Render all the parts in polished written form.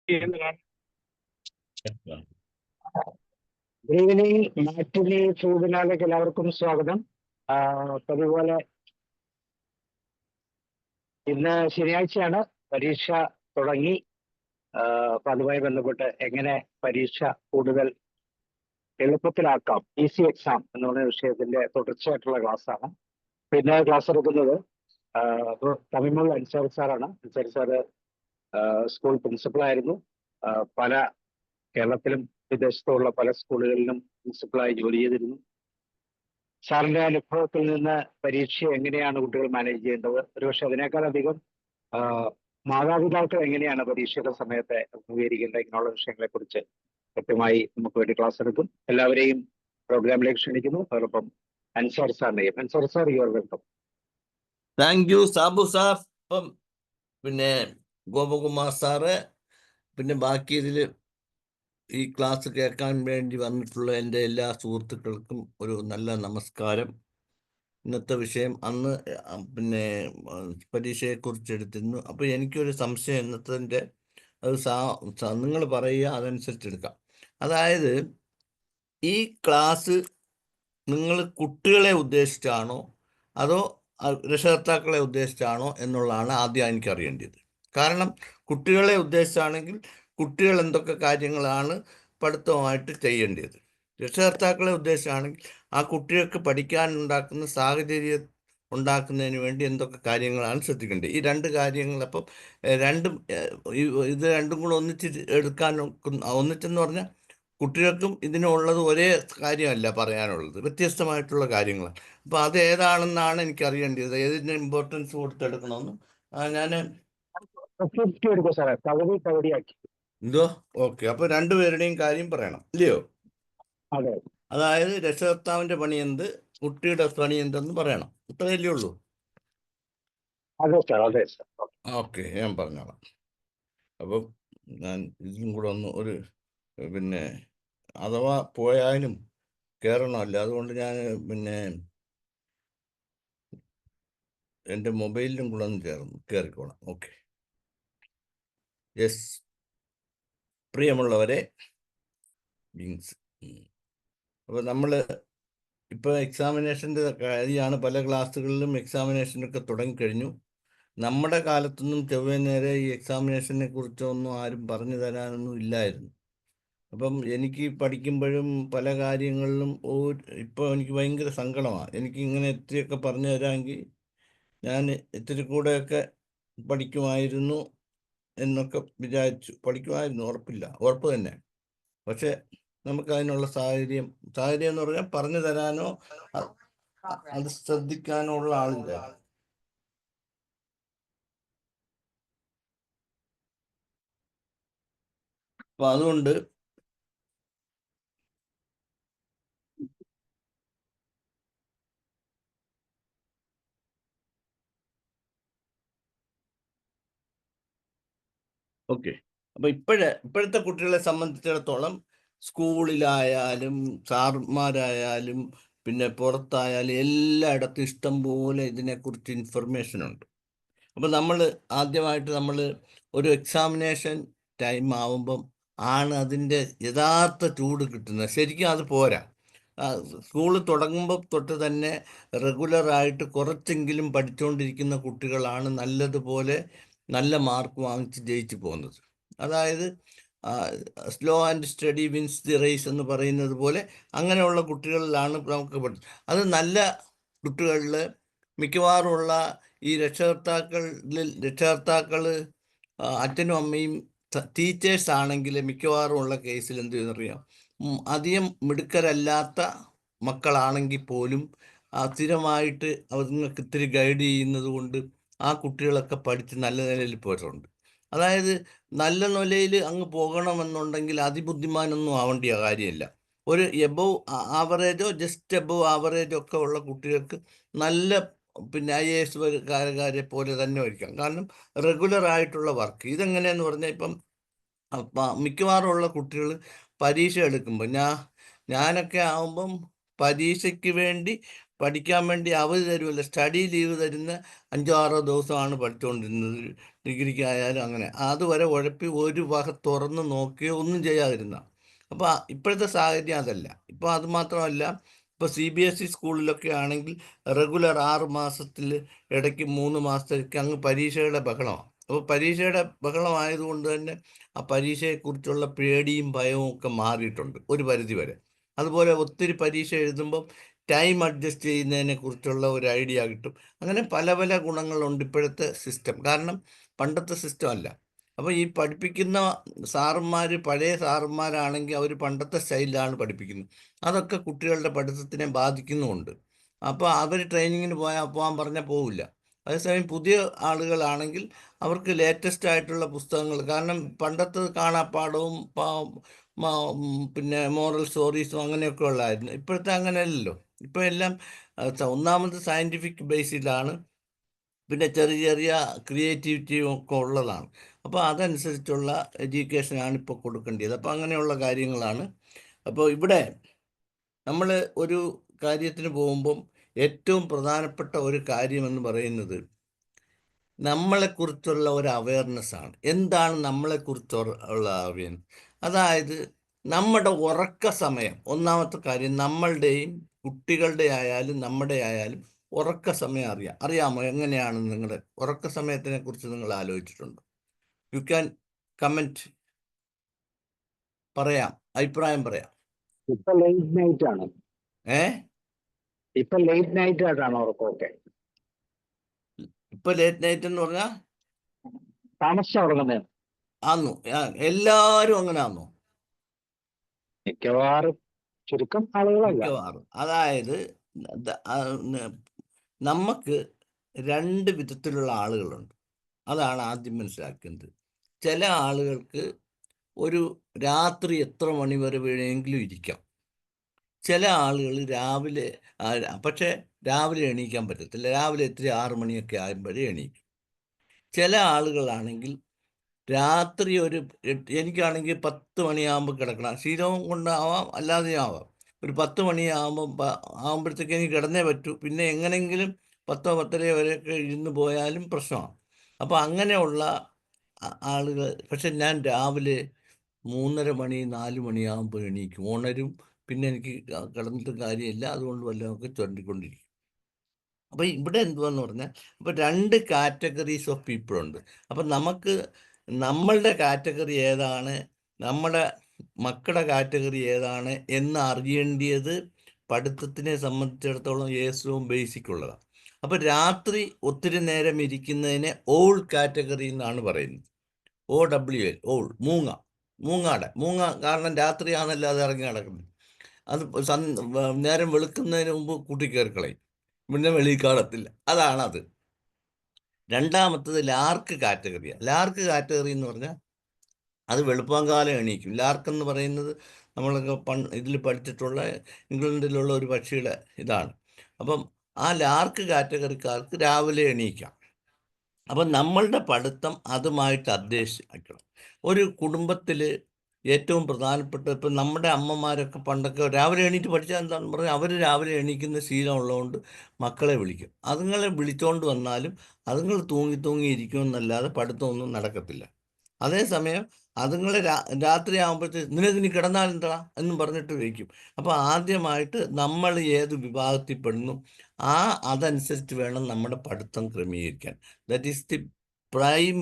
Good evening. മാറ്റിനി ട്യൂബിനാലേക്ക് എല്ലാവർക്കും സ്വാഗതം. അതുപോലെ ഇന്ന് ശനിയാഴ്ചയാണ്, പരീക്ഷ തുടങ്ങി. അപ്പൊ അതുമായി ബന്ധപ്പെട്ട് എങ്ങനെ പരീക്ഷ കൂടുതൽ എളുപ്പത്തിലാക്കാം, ഈസി എക്സാം എന്ന് പറയുന്ന വിഷയത്തിന്റെ തുടർച്ചയായിട്ടുള്ള ക്ലാസ്സാണ്. പിന്നെ ക്ലാസ് എടുക്കുന്നത് തമിഴ്നാട് അൻസാരി സാറാണ്. അൻസാരി സാറ് സ്കൂൾ പ്രിൻസിപ്പളായിരുന്നു. പല കേരളത്തിലും വിദേശത്തുള്ള പല സ്കൂളുകളിലും പ്രിൻസിപ്പളായി ജോലി ചെയ്തിരുന്നു. സാറിന്റെ അനുഭവത്തിൽ നിന്ന് പരീക്ഷ എങ്ങനെയാണ് കുട്ടികൾ മാനേജ് ചെയ്യേണ്ടത്, ഒരുപക്ഷെ അതിനേക്കാളധികം മാതാപിതാക്കൾ എങ്ങനെയാണ് പരീക്ഷയുടെ സമയത്തെ അഭിമുഖീകരിക്കേണ്ടത്, ഇങ്ങനെയുള്ള വിഷയങ്ങളെ കുറിച്ച് കൃത്യമായി നമുക്ക് വേണ്ടി ക്ലാസ് എടുക്കും. എല്ലാവരെയും പ്രോഗ്രാമിലേക്ക് ക്ഷണിക്കുന്നു. അതോടൊപ്പം അൻസാരി സാറിനെയും. Ansari sir, your welcome. Thank you Sabu sir. ഇപ്പം പിന്നെ ഗോപകുമാർ സാറ്, പിന്നെ ബാക്കി ഇതിൽ ഈ ക്ലാസ് കേൾക്കാൻ വേണ്ടി വന്നിട്ടുള്ള എൻ്റെ എല്ലാ സുഹൃത്തുക്കൾക്കും ഒരു നല്ല നമസ്കാരം. ഇന്നത്തെ വിഷയം അന്ന് പിന്നെ പരീക്ഷയെക്കുറിച്ച് എടുത്തിരുന്നു. അപ്പോൾ എനിക്കൊരു സംശയം ഇന്നത്തെ അത് നിങ്ങൾ പറയുക, അതനുസരിച്ച് എടുക്കാം. അതായത് ഈ ക്ലാസ് നിങ്ങൾ കുട്ടികളെ ഉദ്ദേശിച്ചാണോ അതോ രക്ഷകർത്താക്കളെ ഉദ്ദേശിച്ചാണോ എന്നുള്ളതാണ് ആദ്യം എനിക്ക് അറിയേണ്ടത്. കാരണം കുട്ടികളെ ഉദ്ദേശിച്ചാണെങ്കിൽ കുട്ടികൾ എന്തൊക്കെ കാര്യങ്ങളാണ് പഠിത്തമായിട്ട് ചെയ്യേണ്ടത്, രക്ഷകർത്താക്കളെ ഉദ്ദേശിച്ചാണെങ്കിൽ ആ കുട്ടികൾക്ക് പഠിക്കാനുണ്ടാക്കുന്ന സാഹചര്യം ഉണ്ടാക്കുന്നതിന് വേണ്ടി എന്തൊക്കെ കാര്യങ്ങളാണ് ശ്രദ്ധിക്കേണ്ടത്. ഈ രണ്ട് കാര്യങ്ങൾ അപ്പം ഇത് രണ്ടും കൂടെ ഒന്നിച്ചെന്ന് പറഞ്ഞാൽ കുട്ടികൾക്കും ഇതിനുള്ളത് ഒരേ കാര്യമല്ല പറയാനുള്ളത്, വ്യത്യസ്തമായിട്ടുള്ള കാര്യങ്ങളാണ്. അപ്പോൾ അത് ഏതാണെന്നാണ് എനിക്ക് അറിയേണ്ടത്, ഏതിന് ഇമ്പോർട്ടൻസ് കൊടുത്തെടുക്കണമെന്ന് ഞാൻ എന്തോ ഓക്കെ. അപ്പോൾ രണ്ടുപേരുടെയും കാര്യം പറയണം, ഇല്ലയോ? അതായത് രക്ഷകർത്താവിന്റെ പണി എന്ത്, കുട്ടിയുടെ പണി എന്തെന്ന് പറയണം, ഇത്രയല്ലേ ഉള്ളൂ? ഓക്കെ, ഞാൻ പറഞ്ഞോളാം. അപ്പം ഞാൻ ഇതും കൂടെ ഒരു പിന്നെ അഥവാ പോയാലും കയറണമല്ല, അതുകൊണ്ട് ഞാൻ പിന്നെ എൻ്റെ മൊബൈലിലും കൂടെ ഒന്ന് കയറിക്കോളാം. Okay, yes. പ്രിയമുള്ളവരെ, മീൻസ് അപ്പോൾ നമ്മൾ ഇപ്പോൾ എക്സാമിനേഷൻ്റെ കാര്യമാണ്. പല ക്ലാസ്സുകളിലും എക്സാമിനേഷനൊക്കെ തുടങ്ങിക്കഴിഞ്ഞു. നമ്മുടെ കാലത്തൊന്നും ചൊവ്വേ നേരെ ഈ എക്സാമിനേഷനെ കുറിച്ചൊന്നും ആരും പറഞ്ഞു തരാനൊന്നും ഇല്ലായിരുന്നു. അപ്പം എനിക്ക് പഠിക്കുമ്പോഴും പല കാര്യങ്ങളിലും ഇപ്പോൾ എനിക്ക് ഭയങ്കര സങ്കടമാണ്. എനിക്ക് ഇങ്ങനെ ഇത്തിരിയൊക്കെ പറഞ്ഞു തരാമെങ്കിൽ ഞാൻ ഇത്തിരി കൂടെയൊക്കെ പഠിക്കുമായിരുന്നു എന്നൊക്കെ വിചാരിച്ചു. പഠിക്കുമായിരുന്നു, ഉറപ്പ് തന്നെ. പക്ഷെ നമുക്കതിനുള്ള സാഹചര്യം എന്ന് പറഞ്ഞാൽ പറഞ്ഞു തരാനോ അത് ശ്രദ്ധിക്കാനോ ഉള്ള ആളില്ല. അപ്പൊ അതുകൊണ്ട് ഓക്കെ. അപ്പൊ ഇപ്പോഴത്തെ കുട്ടികളെ സംബന്ധിച്ചിടത്തോളം സ്കൂളിലായാലും സാർമാരായാലും പിന്നെ പുറത്തായാലും എല്ലായിടത്തും ഇഷ്ടം പോലെ ഇതിനെക്കുറിച്ച് ഇൻഫർമേഷൻ ഉണ്ട്. അപ്പം ആദ്യമായിട്ട് നമ്മൾ ഒരു എക്സാമിനേഷൻ ടൈം ആവുമ്പം ആണ് അതിൻ്റെ യഥാർത്ഥ ചൂട് കിട്ടുന്നത്. ശരിക്കും അത് പോരാ. സ്കൂൾ തുടങ്ങുമ്പോൾ തൊട്ട് തന്നെ റെഗുലറായിട്ട് കുറച്ചെങ്കിലും പഠിച്ചുകൊണ്ടിരിക്കുന്ന കുട്ടികളാണ് നല്ലതുപോലെ നല്ല മാർക്ക് വാങ്ങിച്ച് ജയിച്ചു പോകുന്നത്. അതായത് slow and steady wins the race എന്ന് പറയുന്നത് പോലെ അങ്ങനെയുള്ള കുട്ടികളിലാണ് നമുക്ക് അത് നല്ല കുട്ടികളിൽ മിക്കവാറുമുള്ള ഈ രക്ഷകർത്താക്കൾ അച്ഛനും അമ്മയും ടീച്ചേഴ്സ് ആണെങ്കിൽ മിക്കവാറുമുള്ള കേസിൽ എന്ത് ചെയ്യുന്നറിയാം, അധികം മിടുക്കരല്ലാത്ത മക്കളാണെങ്കിൽ പോലും സ്ഥിരമായിട്ട് അവർക്ക് ഇത്തിരി ഗൈഡ് ചെയ്യുന്നത് കൊണ്ട് ആ കുട്ടികളൊക്കെ പഠിച്ച് നല്ല നിലയിൽ പോയിട്ടുണ്ട്. അതായത് നല്ല നിലയിൽ അങ്ങ് പോകണമെന്നുണ്ടെങ്കിൽ അതിബുദ്ധിമാനൊന്നും ആവേണ്ട കാര്യമില്ല. ഒരു എബവ് ആവറേജോ ജസ്റ്റ് എബവ് ആവറേജോ ഒക്കെ ഉള്ള കുട്ടികൾക്ക് നല്ല പിന്നെ IAS കാരെ പോലെ തന്നെ വയ്ക്കാം. കാരണം റെഗുലർ ആയിട്ടുള്ള വർക്ക്. ഇതെങ്ങനെയെന്ന് പറഞ്ഞാൽ ഇപ്പം മിക്കവാറുമുള്ള കുട്ടികൾ പരീക്ഷ എടുക്കുമ്പോൾ ഞാനൊക്കെ ആവുമ്പം പരീക്ഷയ്ക്ക് വേണ്ടി പഠിക്കാൻ വേണ്ടി അവധി തരുമല്ലോ, സ്റ്റഡി ലീവ് തരുന്ന 5-6 ദിവസമാണ് പഠിച്ചുകൊണ്ടിരുന്നത്. ഡിഗ്രിക്കായാലും അങ്ങനെ അതുവരെ ഉഴപ്പി ഒരു വക തുറന്ന് നോക്കുകയോ ഒന്നും ചെയ്യാതിരുന്ന. അപ്പോൾ ഇപ്പോഴത്തെ സാഹചര്യം അതല്ല. ഇപ്പോൾ അത് മാത്രമല്ല, ഇപ്പോൾ CBSE സ്കൂളിലൊക്കെ ആണെങ്കിൽ റെഗുലർ 6 മാസത്തിൽ ഇടയ്ക്ക് 3 മാസത്തേക്ക് അങ്ങ് പരീക്ഷയുടെ ബഹളമാണ്. അപ്പോൾ പരീക്ഷയുടെ ബഹളമായതുകൊണ്ട് തന്നെ ആ പരീക്ഷയെക്കുറിച്ചുള്ള പേടിയും ഭയവും ഒക്കെ മാറിയിട്ടുണ്ട് ഒരു പരിധി വരെ. അതുപോലെ ഒത്തിരി പരീക്ഷ എഴുതുമ്പം ടൈം അഡ്ജസ്റ്റ് ചെയ്യുന്നതിനെ കുറിച്ചുള്ള ഒരു ഐഡിയ കിട്ടും. അങ്ങനെ പല പല ഗുണങ്ങളുണ്ട് ഇപ്പോഴത്തെ സിസ്റ്റം. കാരണം പണ്ടത്തെ സിസ്റ്റം അല്ല. അപ്പോൾ ഈ പഠിപ്പിക്കുന്ന സാറന്മാർ പഴയ സാറന്മാരാണെങ്കിൽ അവർ പണ്ടത്തെ സ്റ്റൈലിലാണ് പഠിപ്പിക്കുന്നത്. അതൊക്കെ കുട്ടികളുടെ പഠിത്തത്തിനെ ബാധിക്കുന്നുമുണ്ട്. അപ്പോൾ അവർ ട്രെയിനിങ്ങിന് പോകാൻ പറഞ്ഞാൽ പോവില്ല. അതേസമയം പുതിയ ആളുകളാണെങ്കിൽ അവർക്ക് ലേറ്റസ്റ്റ് ആയിട്ടുള്ള പുസ്തകങ്ങൾ, കാരണം പണ്ടത്തെ കാണാപ്പാടവും പിന്നെ മോറൽ സ്റ്റോറീസും അങ്ങനെയൊക്കെ ഉള്ളായിരുന്നു. ഇപ്പോഴത്തെ അങ്ങനെയല്ലല്ലോ. ഇപ്പോൾ എല്ലാം ഒന്നാമത് സയൻറ്റിഫിക് ബേസിലാണ്, പിന്നെ ചെറിയ ചെറിയ ക്രിയേറ്റിവിറ്റിയും ഒക്കെ ഉള്ളതാണ്. അപ്പോൾ അതനുസരിച്ചുള്ള എഡ്യൂക്കേഷനാണ് ഇപ്പോൾ കൊടുക്കേണ്ടത്. അപ്പോൾ അങ്ങനെയുള്ള കാര്യങ്ങളാണ്. അപ്പോൾ ഇവിടെ നമ്മൾ ഒരു കാര്യത്തിന് പോകുമ്പം ഏറ്റവും പ്രധാനപ്പെട്ട ഒരു കാര്യമെന്ന് പറയുന്നത് നമ്മളെക്കുറിച്ചുള്ള ഒരു അവയർനെസ് ആണ്. എന്താണ് നമ്മളെക്കുറിച്ചുള്ള അവയർനെസ്? അതായത് നമ്മുടെ ഉറക്ക സമയം, ഒന്നാമത്തെ കാര്യം. നമ്മളുടെയും കുട്ടികളുടെ ആയാലും നമ്മുടെ ആയാലും ഉറക്ക സമയം അറിയാമോ? എങ്ങനെയാണ് നിങ്ങളുടെ ഉറക്ക സമയത്തിനെ കുറിച്ച് നിങ്ങൾ ആലോചിച്ചിട്ടുണ്ടോ? യു ക്യാൻ കമൻറ്റ്, പറയാം, അഭിപ്രായം പറയാം. ഇപ്പൊ ലേറ്റ് നൈറ്റ് ആണ്. ഏ ഇപ്പൊ ലേറ്റ് നൈറ്റ് ആയിട്ടാണ് ഉറക്കമൊക്കെ. ഇപ്പൊ ലേറ്റ് നൈറ്റ് എന്ന് പറഞ്ഞാൽ താമസിച്ച ഉറങ്ങുന്നത് ആന്നു എല്ലാവരും അങ്ങനെ ആന്നു. മിക്കവാറും, ചുരുക്കം ആളുകളല്ല. മിക്കവാറും. അതായത് നമുക്ക് 2 വിധത്തിലുള്ള ആളുകളുണ്ട്. അതാണ് ആദ്യം മനസ്സിലാക്കുന്നത്. ചില ആളുകൾക്ക് ഒരു രാത്രി എത്ര മണി വരെ വേണമെങ്കിലും ഇരിക്കാം. ചില ആളുകൾ രാവിലെ പക്ഷേ രാവിലെ എണീക്കാൻ പറ്റത്തില്ല. രാവിലെ ഇത്തിരി 6 മണിയൊക്കെ ആകുമ്പോഴേ എണീക്കും. ചില ആളുകളാണെങ്കിൽ രാത്രി ഒരു എനിക്കാണെങ്കിൽ 10 മണിയാകുമ്പോൾ കിടക്കണം. ശീലവും കൊണ്ടാവാം, അല്ലാതെയും ആവാം. ഒരു 10 മണിയാകുമ്പോൾ ആകുമ്പോഴത്തേക്ക് എനിക്ക് കിടന്നേ പറ്റൂ. പിന്നെ എങ്ങനെയെങ്കിലും 10 10:30 വരെയൊക്കെ ഇരുന്ന് പോയാലും പ്രശ്നമാണ്. അപ്പോൾ അങ്ങനെയുള്ള ആളുകൾ. പക്ഷെ ഞാൻ രാവിലെ 3:30 മണി 4 മണിയാകുമ്പോൾ എണീക്കും, ഉണരും. പിന്നെ എനിക്ക് കിടന്നിട്ട് കാര്യമില്ല, അതുകൊണ്ട് വല്ലതൊക്കെ ചൊല്ലിക്കൊണ്ടിരിക്കും. അപ്പോൾ ഇവിടെ എന്തുവാന്ന് പറഞ്ഞാൽ, അപ്പോൾ 2 കാറ്റഗറീസ് ഓഫ് പീപ്പിൾ ഉണ്ട്. അപ്പം നമുക്ക് നമ്മളുടെ കാറ്റഗറി ഏതാണ്, നമ്മുടെ മക്കളുടെ കാറ്റഗറി ഏതാണ് എന്ന് അറിയേണ്ടത് പഠിത്തത്തിനെ സംബന്ധിച്ചിടത്തോളം ഏറ്റവും ബേസിക് ഉള്ളതാണ്. അപ്പോൾ രാത്രി ഒത്തിരി നേരം ഇരിക്കുന്നതിനെ ഓൾ കാറ്റഗറി എന്നാണ് പറയുന്നത്. OWL, all. മൂങ്ങ കാരണം രാത്രിയാണല്ലോ അത് ഇറങ്ങി നടക്കുന്നത്. അത് നേരം വെളുക്കുന്നതിന് മുമ്പ് കൂട്ടിക്കയറി കളയും, പിന്നെ വെളിയിൽ കാണത്തില്ല. അതാണത്. രണ്ടാമത്തത് ലാർക്ക് കാറ്റഗറിയാണ്. ലാർക്ക് കാറ്റഗറി എന്ന് പറഞ്ഞാൽ അത് വെളുപ്പാങ്കാലം എണീക്കും. ലാർക്ക് എന്ന് പറയുന്നത് നമ്മളൊക്കെ ഇതിൽ പഠിച്ചിട്ടുള്ള ഇംഗ്ലണ്ടിലുള്ള ഒരു പക്ഷിയുടെ ഇതാണ്. അപ്പം ആ ലാർക്ക് കാറ്റഗറിക്കാർക്ക് രാവിലെ എണീക്കാം. അപ്പം നമ്മളുടെ പഠിത്തം അതുമായിട്ട് അപ്ഡേഷൻ. ഒരു കുടുംബത്തിൽ ഏറ്റവും പ്രധാനപ്പെട്ട, ഇപ്പം നമ്മുടെ അമ്മമാരൊക്കെ പണ്ടൊക്കെ രാവിലെ എണീറ്റ് പഠിച്ചാൽ എന്താണെന്ന് പറഞ്ഞാൽ അവർ രാവിലെ എണീക്കുന്ന ശീലമുള്ളതുകൊണ്ട് മക്കളെ വിളിക്കും. അതുങ്ങളെ വിളിച്ചുകൊണ്ട് വന്നാലും അതുങ്ങൾ തൂങ്ങി ഇരിക്കുമെന്നല്ലാതെ പഠിത്തമൊന്നും നടക്കത്തില്ല. അതേസമയം അതുങ്ങളെ രാത്രി ആകുമ്പോഴത്തേക്ക് നിനക്കിനി കിടന്നാലെന്താ എന്നും പറഞ്ഞിട്ട് വയ്ക്കും. അപ്പോൾ ആദ്യമായിട്ട് നമ്മൾ ഏത് വിഭാഗത്തിൽപ്പെടുന്നു അതനുസരിച്ച് വേണം നമ്മുടെ പഠിത്തം ക്രമീകരിക്കാൻ. ദാറ്റ് ഈസ് ദി പ്രൈം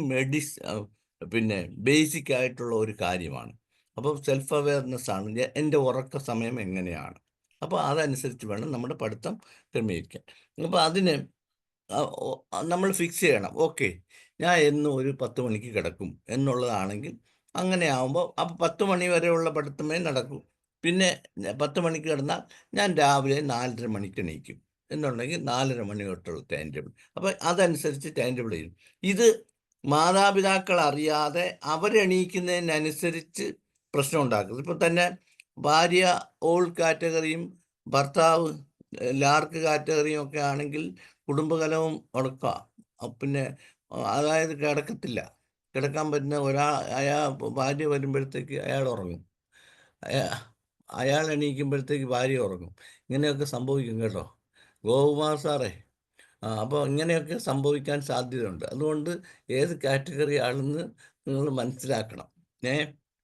പിന്നെ ബേസിക് ആയിട്ടുള്ള ഒരു കാര്യമാണ്. അപ്പോൾ സെൽഫ് അവെയർനെസ് ആണ് എൻ്റെ ഉറക്ക സമയം എങ്ങനെയാണ്. അപ്പോൾ അതനുസരിച്ച് വേണം നമ്മുടെ പഠിത്തം ക്രമീകരിക്കാൻ. അപ്പോൾ അതിന് നമ്മൾ ഫിക്സ് ചെയ്യണം. ഓക്കെ, ഞാൻ എന്നും ഒരു 10 മണിക്ക് കിടക്കും എന്നുള്ളതാണെങ്കിൽ അങ്ങനെ ആകുമ്പോൾ അപ്പോൾ 10 മണി വരെയുള്ള പഠിത്തമേ നടക്കൂ. പിന്നെ 10 മണിക്ക് കിടന്നാൽ ഞാൻ രാവിലെ 4:30 മണിക്ക് എണീക്കും എന്നുണ്ടെങ്കിൽ 4:30 മണി തൊട്ടുള്ള ടൈം ടേബിൾ. അപ്പോൾ അതനുസരിച്ച് ടൈം ടേബിൾ ചെയ്യും. ഇത് മാതാപിതാക്കൾ അറിയാതെ അവരെണീക്കുന്നതിനനുസരിച്ച് പ്രശ്നം ഉണ്ടാക്കുന്നത്. ഇപ്പോൾ തന്നെ ഭാര്യ ഓൾ കാറ്റഗറിയും ഭർത്താവ് ലാർക്ക് കാറ്റഗറിയും ഒക്കെ ആണെങ്കിൽ കുടുംബകലവും ഉടക്കുക. പിന്നെ അതായത് കിടക്കാൻ പറ്റുന്ന ഭാര്യ വരുമ്പോഴത്തേക്ക് അയാൾ ഉറങ്ങും, അയാൾ എണീക്കുമ്പോഴത്തേക്ക് ഭാര്യ ഉറങ്ങും. ഇങ്ങനെയൊക്കെ സംഭവിക്കും കേട്ടോ. ഗോകുമാർ സാറേ, അപ്പോൾ ഇങ്ങനെയൊക്കെ സംഭവിക്കാൻ സാധ്യതയുണ്ട്. അതുകൊണ്ട് ഏത് കാറ്റഗറി ആണെന്ന് നിങ്ങൾ മനസ്സിലാക്കണം.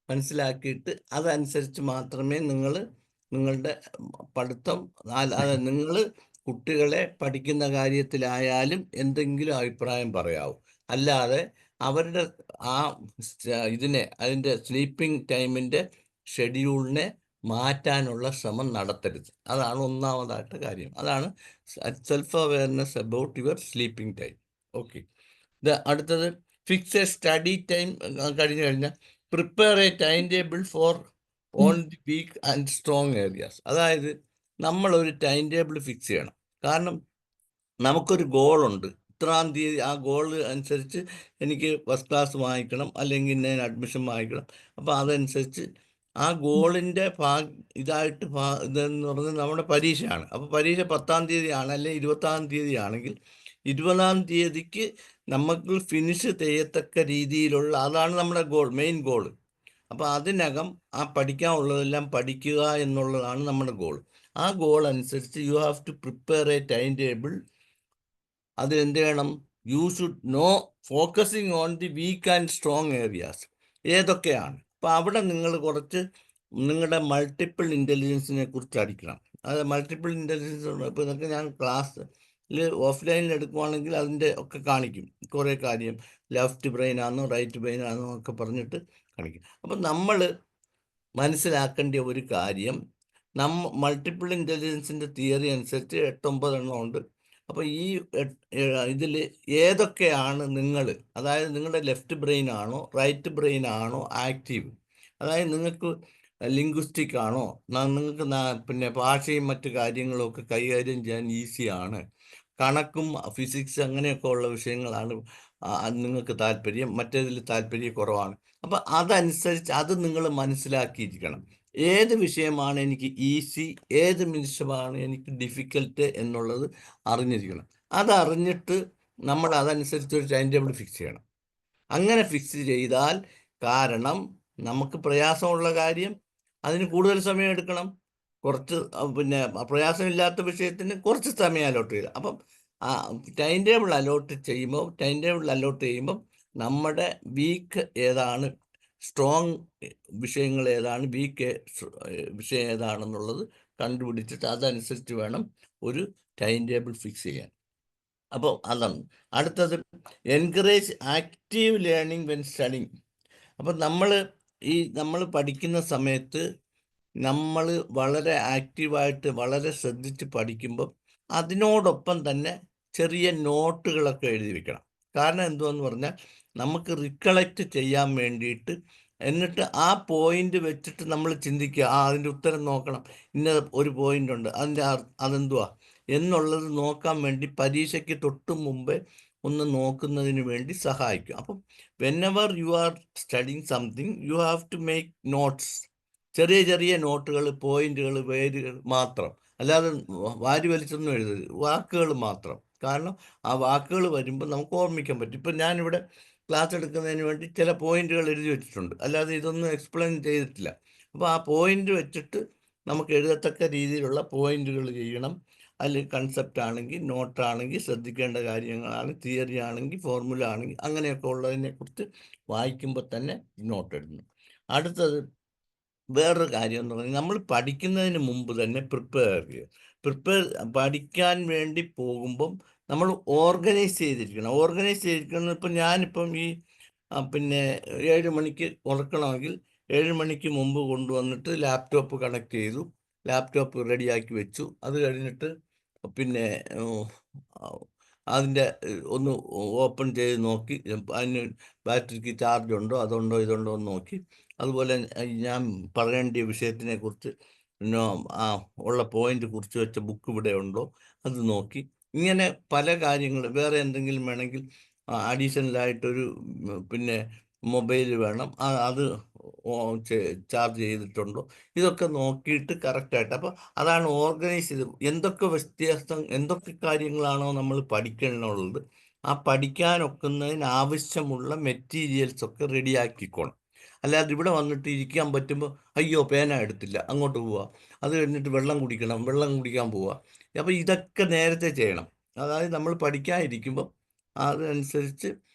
മനസ്സിലാക്കിയിട്ട് അതനുസരിച്ച് മാത്രമേ നിങ്ങളുടെ പഠിത്തം അല്ലാതെ നിങ്ങൾ കുട്ടികളെ പഠിക്കുന്ന കാര്യത്തിലായാലും എന്തെങ്കിലും അഭിപ്രായം പറയാവൂ. അല്ലാതെ അവരുടെ ആ അതിൻ്റെ സ്ലീപ്പിംഗ് ടൈമിൻ്റെ ഷെഡ്യൂളിനെ മാറ്റാനുള്ള ശ്രമം നടത്തരുത്. അതാണ് ഒന്നാമതായിട്ട് കാര്യം. അതാണ് self awareness about your sleeping time. Okay. അടുത്തത് ഫിക്സ് എ സ്റ്റഡി ടൈം കഴിഞ്ഞു കഴിഞ്ഞാൽ prepare a time table for on the weak and strong areas. അതായത് നമ്മളൊരു ടൈം ടേബിൾ ഫിക്സ് ചെയ്യണം. കാരണം നമുക്കൊരു ഗോളുണ്ട്. ഇത്രാം തീയതി ആ ഗോൾ അനുസരിച്ച് എനിക്ക് ഫസ്റ്റ് ക്ലാസ് വാങ്ങിക്കണം, അല്ലെങ്കിൽ ഞാൻ അഡ്മിഷൻ വാങ്ങിക്കണം. അപ്പോൾ അതനുസരിച്ച് ആ ഗോളിൻ്റെ ഇതെന്ന് പറഞ്ഞാൽ നമ്മുടെ പരീക്ഷയാണ്. അപ്പോൾ പരീക്ഷ 10-ാം തീയതിയാണ്, അല്ലെങ്കിൽ 20-ാം തീയതി ആണെങ്കിൽ 20-ാം തീയതിക്ക് നമുക്ക് ഫിനിഷ് ചെയ്യത്തക്ക രീതിയിലുള്ള അതാണ് നമ്മുടെ ഗോൾ, മെയിൻ ഗോൾ. അപ്പോൾ അതിനകം ആ പഠിക്കാനുള്ളതെല്ലാം പഠിക്കുക എന്നുള്ളതാണ് നമ്മുടെ ഗോൾ. ആ ഗോൾ അനുസരിച്ച് you have to prepare a time table. അതിലെന്ത് വേണം? You should know focusing on the weak and strong areas ഏതൊക്കെയാണ്. അപ്പോൾ അവിടെ നിങ്ങൾ കുറച്ച് നിങ്ങളുടെ മൾട്ടിപ്പിൾ ഇൻ്റലിജൻസിനെ കുറിച്ച് പഠിക്കണം. അത് മൾട്ടിപ്പിൾ ഇൻ്റലിജൻസ് ഇപ്പോൾ ഇതൊക്കെ ഞാൻ ക്ലാസ്സിൽ ഓഫ്ലൈനിൽ എടുക്കുവാണെങ്കിൽ അതിൻ്റെ ഒക്കെ കാണിക്കും. കുറേ കാര്യം ലെഫ്റ്റ് ബ്രെയിൻ ആണെന്നോ റൈറ്റ് ബ്രെയിൻ ആണെന്നോ ഒക്കെ പറഞ്ഞിട്ട് കാണിക്കും. അപ്പം നമ്മൾ മനസ്സിലാക്കേണ്ട ഒരു കാര്യം, മൾട്ടിപ്പിൾ ഇൻ്റലിജൻസിൻ്റെ തിയറി അനുസരിച്ച് 8-9 എണ്ണം ഉണ്ട്. അപ്പോൾ ഈ ഇതിൽ ഏതൊക്കെയാണ് അതായത് നിങ്ങളുടെ ലെഫ്റ്റ് ബ്രെയിൻ ആണോ റൈറ്റ് ബ്രെയിൻ ആണോ ആക്റ്റീവ്, അതായത് നിങ്ങൾക്ക് ലിംഗ്വിസ്റ്റിക് ആണോ, നിങ്ങൾക്ക് പിന്നെ ഭാഷയും മറ്റു കാര്യങ്ങളും ഒക്കെ കൈകാര്യം ചെയ്യാൻ ഈസിയാണ്, കണക്കും ഫിസിക്സ് അങ്ങനെയൊക്കെ ഉള്ള വിഷയങ്ങളാണ് നിങ്ങൾക്ക് താല്പര്യം, മറ്റേതിൽ താല്പര്യം കുറവാണ്. അപ്പം അതനുസരിച്ച് അത് നിങ്ങൾ മനസ്സിലാക്കിയിരിക്കണം. ഏത് വിഷയമാണ് എനിക്ക് ഈസി, ഏത് വിഷയമാണ് എനിക്ക് ഡിഫിക്കൽട്ട് എന്നുള്ളത് അറിഞ്ഞിരിക്കണം. അതറിഞ്ഞിട്ട് നമ്മൾ അതനുസരിച്ച് ഒരു ടൈം ടേബിൾ ഫിക്സ് ചെയ്യണം. അങ്ങനെ ഫിക്സ് ചെയ്താൽ, കാരണം നമുക്ക് പ്രയാസമുള്ള കാര്യം അതിന് കൂടുതൽ സമയം എടുക്കണം, കുറച്ച് പിന്നെ പ്രയാസമില്ലാത്ത വിഷയത്തിന് കുറച്ച് സമയം അലോട്ട് ചെയ്യുക. അപ്പം ടൈം ടേബിൾ അലോട്ട് ചെയ്യുമ്പോൾ നമ്മുടെ വീക്ക് ഏതാണ്, സ്ട്രോങ് വിഷയങ്ങൾ ഏതാണ്, വീക്ക് വിഷയം ഏതാണെന്നുള്ളത് കണ്ടുപിടിച്ചിട്ട് അതനുസരിച്ച് വേണം ഒരു ടൈം ടേബിൾ ഫിക്സ് ചെയ്യാൻ. അപ്പോൾ അതാണ്. അടുത്തത് encourage active learning when studying. അപ്പം നമ്മൾ പഠിക്കുന്ന സമയത്ത് നമ്മൾ വളരെ ആക്റ്റീവായിട്ട് വളരെ ശ്രദ്ധിച്ച് പഠിക്കുമ്പം അതിനോടൊപ്പം തന്നെ ചെറിയ നോട്ടുകളൊക്കെ എഴുതി വെക്കണം. കാരണം എന്തുവെന്ന് പറഞ്ഞാൽ നമുക്ക് റിക്കളക്റ്റ് ചെയ്യാൻ വേണ്ടിയിട്ട്, എന്നിട്ട് ആ പോയിന്റ് വെച്ചിട്ട് നമ്മൾ ചിന്തിക്കുക, അതിൻ്റെ ഉത്തരം നോക്കണം, ഇന്ന ഒരു പോയിന്റ് ഉണ്ട്, അതെന്തുവാ എന്നുള്ളത് നോക്കാൻ വേണ്ടി പരീക്ഷയ്ക്ക് തൊട്ട് മുമ്പേ ഒന്ന് നോക്കുന്നതിന് വേണ്ടി സഹായിക്കും. അപ്പം whenever you are studying something you have to make notes. ചെറിയ ചെറിയ നോട്ടുകൾ, പോയിന്റുകൾ, പേരുകൾ മാത്രം, അല്ലാതെ വാരി വലിച്ചൊന്നും എഴുതരുത്, വാക്കുകൾ മാത്രം. കാരണം ആ വാക്കുകൾ വരുമ്പോൾ നമുക്ക് ഓർമ്മിക്കാൻ പറ്റും. ഇപ്പം ഞാനിവിടെ ക്ലാസ് എടുക്കുന്നതിന് വേണ്ടി ചില പോയിന്റുകൾ എഴുതി വെച്ചിട്ടുണ്ട്, അല്ലാതെ ഇതൊന്നും എക്സ്പ്ലെയിൻ ചെയ്തിട്ടില്ല. അപ്പോൾ ആ പോയിന്റ് വെച്ചിട്ട് നമുക്ക് എഴുതത്തക്ക രീതിയിലുള്ള പോയിന്റുകൾ ചെയ്യണം. അതിൽ കൺസെപ്റ്റ് ആണെങ്കിൽ, നോട്ടാണെങ്കിൽ, ശ്രദ്ധിക്കേണ്ട കാര്യങ്ങളാണ്, തിയറി ആണെങ്കിൽ, ഫോർമുല ആണെങ്കിൽ, അങ്ങനെയൊക്കെ ഉള്ളതിനെക്കുറിച്ച് വായിക്കുമ്പോൾ തന്നെ നോട്ട് എഴുതുന്നു. അടുത്തത് വേറൊരു കാര്യം എന്ന് പറഞ്ഞാൽ നമ്മൾ പഠിക്കുന്നതിന് മുമ്പ് തന്നെ പഠിക്കാൻ വേണ്ടി പോകുമ്പം നമ്മൾ ഓർഗനൈസ് ചെയ്തിരിക്കണം. ഇപ്പം ഞാനിപ്പം പിന്നെ 7 മണിക്ക് ഉറക്കണമെങ്കിൽ 7 മണിക്ക് മുമ്പ് കൊണ്ടുവന്നിട്ട് ലാപ്ടോപ്പ് കണക്ട് ചെയ്തു, ലാപ്ടോപ്പ് റെഡിയാക്കി വെച്ചു. അത് കഴിഞ്ഞിട്ട് പിന്നെ അതിൻ്റെ ഒന്ന് ഓപ്പൺ ചെയ്ത് നോക്കി, അതിന് ബാറ്ററിക്ക് ചാർജ് ഉണ്ടോ, അതുണ്ടോ ഇതുണ്ടോ എന്ന് നോക്കി. അതുപോലെ ഞാൻ പറയേണ്ട വിഷയത്തിനെ കുറിച്ച് ഉള്ള പോയിന്റ് കുറിച്ച് വെച്ച ബുക്ക് ഇവിടെ ഉണ്ടോ അത് നോക്കി. ഇങ്ങനെ പല കാര്യങ്ങൾ, വേറെ എന്തെങ്കിലും വേണമെങ്കിൽ അഡീഷണലായിട്ടൊരു പിന്നെ മൊബൈൽ വേണം, അത് ചാർജ് ചെയ്തിട്ടുണ്ടോ, ഇതൊക്കെ നോക്കിയിട്ട് കറക്റ്റായിട്ട്. അപ്പോൾ അതാണ് ഓർഗനൈസ് ചെയ്ത്, എന്തൊക്കെ കാര്യങ്ങളാണോ നമ്മൾ പഠിക്കാനുള്ളത് ആ പഠിക്കാനൊക്കുന്നതിന് ആവശ്യമുള്ള മെറ്റീരിയൽസ് ഒക്കെ റെഡിയാക്കിക്കോണം. അല്ലാതെ ഇവിടെ വന്നിട്ട് ഇരിക്കാൻ പറ്റുമ്പോൾ അയ്യോ പേന എടുത്തില്ല, അങ്ങോട്ട് പോവുക, അത് കഴിഞ്ഞിട്ട് വെള്ളം കുടിക്കാൻ പോവുക. അപ്പോൾ ഇതൊക്കെ നേരത്തെ ചെയ്യണം. അതായത് നമ്മൾ പഠിക്കാനിരിക്കുമ്പോൾ അതനുസരിച്ച്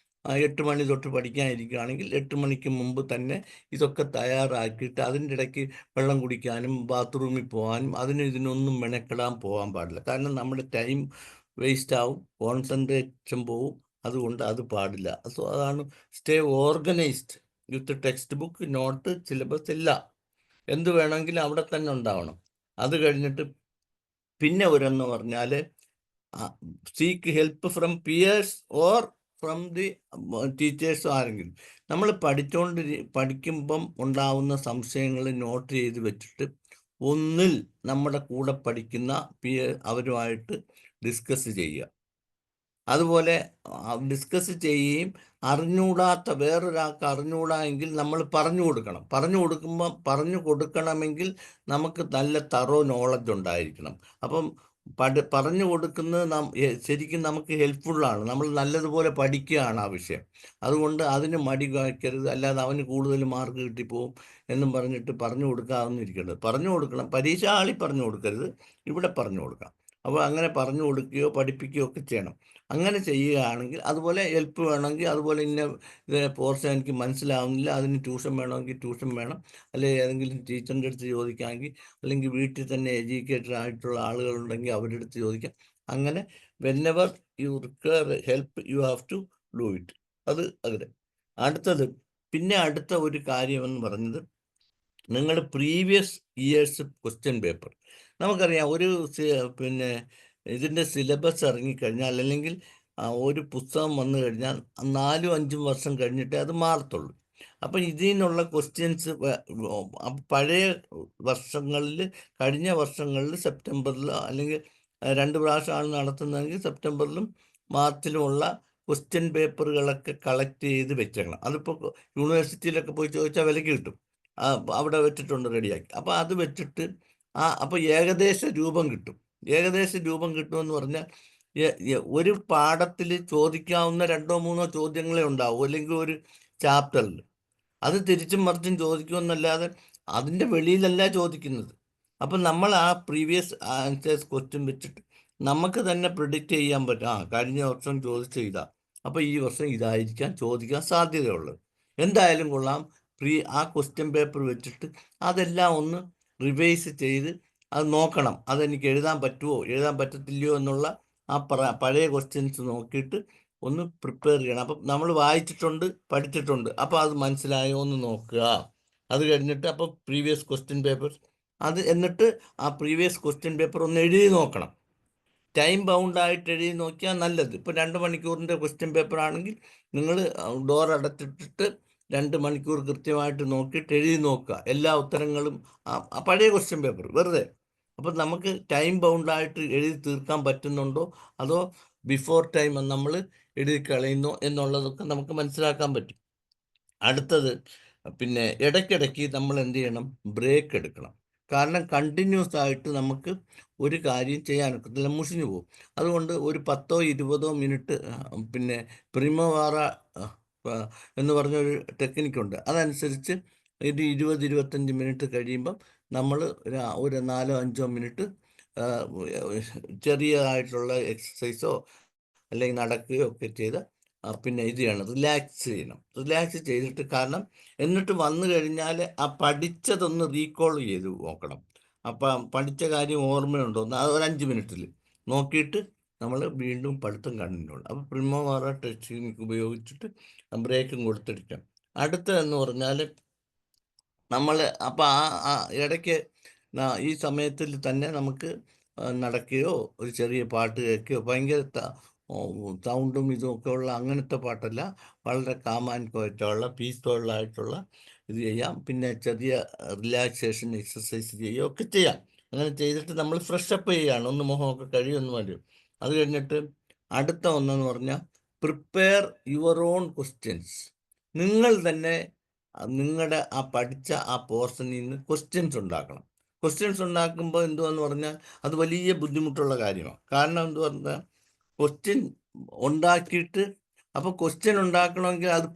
8 മണി തൊട്ട് പഠിക്കാനിരിക്കുകയാണെങ്കിൽ 8 മണിക്ക് മുമ്പ് തന്നെ ഇതൊക്കെ തയ്യാറാക്കിയിട്ട് അതിൻ്റെ ഇടയ്ക്ക് വെള്ളം കുടിക്കാനും ബാത്റൂമിൽ പോകാനും ഇതിനൊന്നും മെനക്കെടാൻ പോകാൻ പാടില്ല. കാരണം നമ്മുടെ ടൈം വേസ്റ്റ് ആവും, കോൺസെൻട്രേഷൻ പോവും. അതുകൊണ്ട് അത് പാടില്ല. സോ അതാണ് stay organised with text book, note, syllabus എല്ലാം. എന്ത് വേണമെങ്കിലും അവിടെ തന്നെ ഉണ്ടാവണം. അത് കഴിഞ്ഞിട്ട് പിന്നെ ഒരെന്ന് പറഞ്ഞാൽ seek help from peers or from the teachers ആരെങ്കിലും. നമ്മൾ പഠിക്കുമ്പം ഉണ്ടാവുന്ന സംശയങ്ങൾ നോട്ട് ചെയ്ത് വെച്ചിട്ട് ഒന്നിൽ നമ്മുടെ കൂടെ പഠിക്കുന്ന അവരുമായിട്ട് ഡിസ്കസ് ചെയ്യുക. അതുപോലെ ഡിസ്കസ് ചെയ്യുകയും അറിഞ്ഞുകൂടാത്ത വേറൊരാൾക്ക് അറിഞ്ഞുകൂടാ എങ്കിൽ നമ്മൾ പറഞ്ഞു കൊടുക്കണം. പറഞ്ഞു കൊടുക്കണമെങ്കിൽ നമുക്ക് നല്ല തറോ നോളജ് ഉണ്ടായിരിക്കണം. അപ്പം പറഞ്ഞു കൊടുക്കുന്നത് ശരിക്കും നമുക്ക് ഹെൽപ്ഫുള്ളാണ്. നമ്മൾ നല്ലതുപോലെ പഠിക്കുകയാണ് ആ വിഷയം. അതുകൊണ്ട് അതിന് മടി കാണിക്കരുത്. അല്ലാതെ അവന് കൂടുതൽ മാർക്ക് കിട്ടിപ്പോവും എന്നും പറഞ്ഞിട്ട് പറഞ്ഞു കൊടുക്കാതൊന്നും ഇരിക്കരുത്. പറഞ്ഞു കൊടുക്കണം. പരീക്ഷ ഹാളിൽ പറഞ്ഞു കൊടുക്കരുത്, ഇവിടെ പറഞ്ഞു കൊടുക്കാം. അപ്പോൾ അങ്ങനെ പറഞ്ഞു കൊടുക്കുകയോ പഠിപ്പിക്കുകയോ ഒക്കെ ചെയ്യണം. അങ്ങനെ ചെയ്യുകയാണെങ്കിൽ, അതുപോലെ ഹെൽപ്പ് വേണമെങ്കിൽ, അതുപോലെ ഇന്ന പോർഷൻ എനിക്ക് മനസ്സിലാവുന്നില്ല, അതിന് ട്യൂഷൻ വേണമെങ്കിൽ ട്യൂഷൻ വേണം, അല്ലെങ്കിൽ ഏതെങ്കിലും ടീച്ചറിൻ്റെ അടുത്ത് ചോദിക്കാമെങ്കിൽ, അല്ലെങ്കിൽ വീട്ടിൽ തന്നെ എഡ്യൂക്കേറ്റഡ് ആയിട്ടുള്ള ആളുകളുണ്ടെങ്കിൽ അവരുടെ അടുത്ത് ചോദിക്കാം. അങ്ങനെ whenever you require help you have to do it. അത് അങ്ങനെ. അടുത്ത ഒരു കാര്യമെന്ന് പറഞ്ഞത്, നിങ്ങൾ പ്രീവിയസ് ഇയേഴ്സ് ക്വസ്റ്റ്യൻ പേപ്പർ, നമുക്കറിയാം പിന്നെ ഇതിൻ്റെ സിലബസ് ഇറങ്ങിക്കഴിഞ്ഞാൽ, അല്ലെങ്കിൽ ഒരു പുസ്തകം വന്നു കഴിഞ്ഞാൽ 4-5 വർഷം കഴിഞ്ഞിട്ടേ അത് മാറത്തുള്ളൂ. അപ്പം ഇതിൽ നിന്നുള്ള ക്വസ്റ്റ്യൻസ് പഴയ വർഷങ്ങളിൽ, കഴിഞ്ഞ വർഷങ്ങളിൽ സെപ്റ്റംബറിലോ, അല്ലെങ്കിൽ 2 പ്രാവശ്യമാണ് നടത്തുന്നതെങ്കിൽ സെപ്റ്റംബറിലും മാർച്ചിലുമുള്ള ക്വസ്റ്റ്യൻ പേപ്പറുകളൊക്കെ കളക്ട് ചെയ്ത് വെച്ചേക്കണം. അതിപ്പോൾ യൂണിവേഴ്സിറ്റിയിലൊക്കെ പോയി ചോദിച്ചാൽ വിലയ്ക്ക് കിട്ടും. അവിടെ വെച്ചിട്ടുണ്ട് റെഡിയാക്കി. അപ്പോൾ അത് വെച്ചിട്ട് അപ്പോൾ ഏകദേശ രൂപം കിട്ടും. ഏകദേശ രൂപം കിട്ടുമെന്ന് പറഞ്ഞാൽ ഒരു പാഠത്തിൽ ചോദിക്കാവുന്ന 2-3 ചോദ്യങ്ങളെ ഉണ്ടാവും, അല്ലെങ്കിൽ ഒരു ചാപ്റ്ററിൽ. അത് തിരിച്ചും മറിച്ചും ചോദിക്കുമെന്നല്ലാതെ അതിൻ്റെ വെളിയിലല്ല ചോദിക്കുന്നത്. അപ്പം നമ്മൾ ആ പ്രീവിയസ് ആൻസേഴ്സ് ക്വസ്റ്റ്യൻ വെച്ചിട്ട് നമുക്ക് തന്നെ പ്രിഡിക്റ്റ് ചെയ്യാൻ പറ്റും, കഴിഞ്ഞ വർഷം ചോദിച്ച ഇതാ, അപ്പോൾ ഈ വർഷം ഇതായിരിക്കാം ചോദിക്കാൻ സാധ്യതയുള്ളത്. എന്തായാലും കൊള്ളാം, ആ ക്വസ്റ്റ്യൻ പേപ്പർ വെച്ചിട്ട് അതെല്ലാം ഒന്ന് റിവൈസ് ചെയ്ത് അത് നോക്കണം. അതെനിക്ക് എഴുതാൻ പറ്റുമോ എഴുതാൻ പറ്റത്തില്ലയോ എന്നുള്ള ആ പഴയ ക്വസ്റ്റ്യൻസ് നോക്കിയിട്ട് ഒന്ന് പ്രിപ്പയർ ചെയ്യണം. അപ്പം നമ്മൾ വായിച്ചിട്ടുണ്ട്, പഠിച്ചിട്ടുണ്ട്, അപ്പോൾ അത് മനസ്സിലായോ എന്ന് നോക്കുക. അത് കഴിഞ്ഞിട്ട് അപ്പോൾ പ്രീവിയസ് ക്വസ്റ്റ്യൻ പേപ്പർ എന്നിട്ട് ആ പ്രീവിയസ് ക്വസ്റ്റ്യൻ പേപ്പർ ഒന്ന് എഴുതി നോക്കണം. ടൈം ബൗണ്ടായിട്ട് എഴുതി നോക്കിയാൽ നല്ലത്. ഇപ്പോൾ 2 മണിക്കൂറിൻ്റെ ക്വസ്റ്റ്യൻ പേപ്പർ ആണെങ്കിൽ നിങ്ങൾ ഡോർ അടച്ചിട്ടിട്ട് 2 മണിക്കൂർ കൃത്യമായിട്ട് നോക്കിയിട്ട് എഴുതി നോക്കുക, എല്ലാ ഉത്തരങ്ങളും ആ പഴയ ക്വസ്റ്റ്യൻ പേപ്പർ വെറുതെ. അപ്പം നമുക്ക് ടൈം ബൗണ്ടായിട്ട് എഴുതി തീർക്കാൻ പറ്റുന്നുണ്ടോ, അതോ ബിഫോർ ടൈം നമ്മൾ എഴുതി കളയുന്നു എന്നുള്ളതൊക്കെ നമുക്ക് മനസ്സിലാക്കാൻ പറ്റും. അടുത്തത്, പിന്നെ ഇടയ്ക്കിടയ്ക്ക് നമ്മൾ എന്ത് ചെയ്യണം, ബ്രേക്ക് എടുക്കണം. കാരണം കണ്ടിന്യൂസ് ആയിട്ട് നമുക്ക് ഒരു കാര്യം ചെയ്യാനൊക്കത്തില്ല, മുഷിഞ്ഞു പോകും. അതുകൊണ്ട് ഒരു 10-20 മിനിറ്റ്, പിന്നെ പ്രിമവാറ എന്ന് പറഞ്ഞൊരു ടെക്നിക്കുണ്ട്. അതനുസരിച്ച് ഒരു 20-25 മിനിറ്റ് കഴിയുമ്പം നമ്മൾ ഒരു 4-5 മിനിറ്റ് ചെറിയതായിട്ടുള്ള എക്സസൈസോ അല്ലെങ്കിൽ നടക്കുകയോ ഒക്കെ ചെയ്ത് പിന്നെ ഇത് ചെയ്യണം, റിലാക്സ് ചെയ്യണം. റിലാക്സ് ചെയ്തിട്ട്, കാരണം എന്നിട്ട് വന്നു കഴിഞ്ഞാൽ ആ പഠിച്ചതൊന്ന് റീകോൾ ചെയ്ത് നോക്കണം. അപ്പം പഠിച്ച കാര്യം ഓർമ്മയുണ്ടോ എന്ന് ഒരു 5 മിനിറ്റിൽ നോക്കിയിട്ട് നമ്മൾ വീണ്ടും പഠിത്തം കണ്ടിന്യൂ ചെയ്യണം. അപ്പോൾ പ്രിമോവാറ ടെക്നിക്ക് ഉപയോഗിച്ചിട്ട് ബ്രേക്കും കൊടുത്തിരിക്കണം. അടുത്തതെന്ന് പറഞ്ഞാൽ നമ്മൾ അപ്പോൾ ആ ഇടയ്ക്ക് ഈ സമയത്തിൽ തന്നെ നമുക്ക് നടക്കുകയോ ഒരു ചെറിയ പാട്ട് കേൾക്കുകയോ, ഭയങ്കര സൗണ്ടും ഇതും ഒക്കെ ഉള്ള അങ്ങനത്തെ പാട്ടല്ല, വളരെ കാം ആൻഡ് ക്വയറ്റുള്ള പീസ്ഫുള്ളായിട്ടുള്ള ഇത് ചെയ്യാം. പിന്നെ ചെറിയ റിലാക്സേഷൻ എക്സസൈസ് ചെയ്യുകയോ ഒക്കെ ചെയ്യാം. അങ്ങനെ ചെയ്തിട്ട് നമ്മൾ ഫ്രഷപ്പ് ചെയ്യുകയാണ്, ഒന്ന് മുഖമൊക്കെ കഴിയൊന്നും വരും. അത് കഴിഞ്ഞിട്ട് അടുത്ത ഒന്നെന്ന് പറഞ്ഞാൽ, പ്രിപ്പയർ യുവർ ഓൺ ക്വസ്റ്റ്യൻസ്. നിങ്ങൾ തന്നെ നിങ്ങളുടെ ആ പഠിച്ച ആ പോർഷനിൽ നിന്ന് ക്വസ്റ്റ്യൻസ് ഉണ്ടാക്കണം. ക്വസ്റ്റ്യൻസ് ഉണ്ടാക്കുമ്പോൾ എന്തുവെന്ന് പറഞ്ഞാൽ അത് വലിയ ബുദ്ധിമുട്ടുള്ള കാര്യമാണ്. കാരണം എന്ത് പറഞ്ഞാൽ, ക്വസ്റ്റ്യൻ ഉണ്ടാക്കിയിട്ട്, അപ്പോൾ ക്വസ്റ്റ്യൻ ഉണ്ടാക്കണമെങ്കിൽ അത്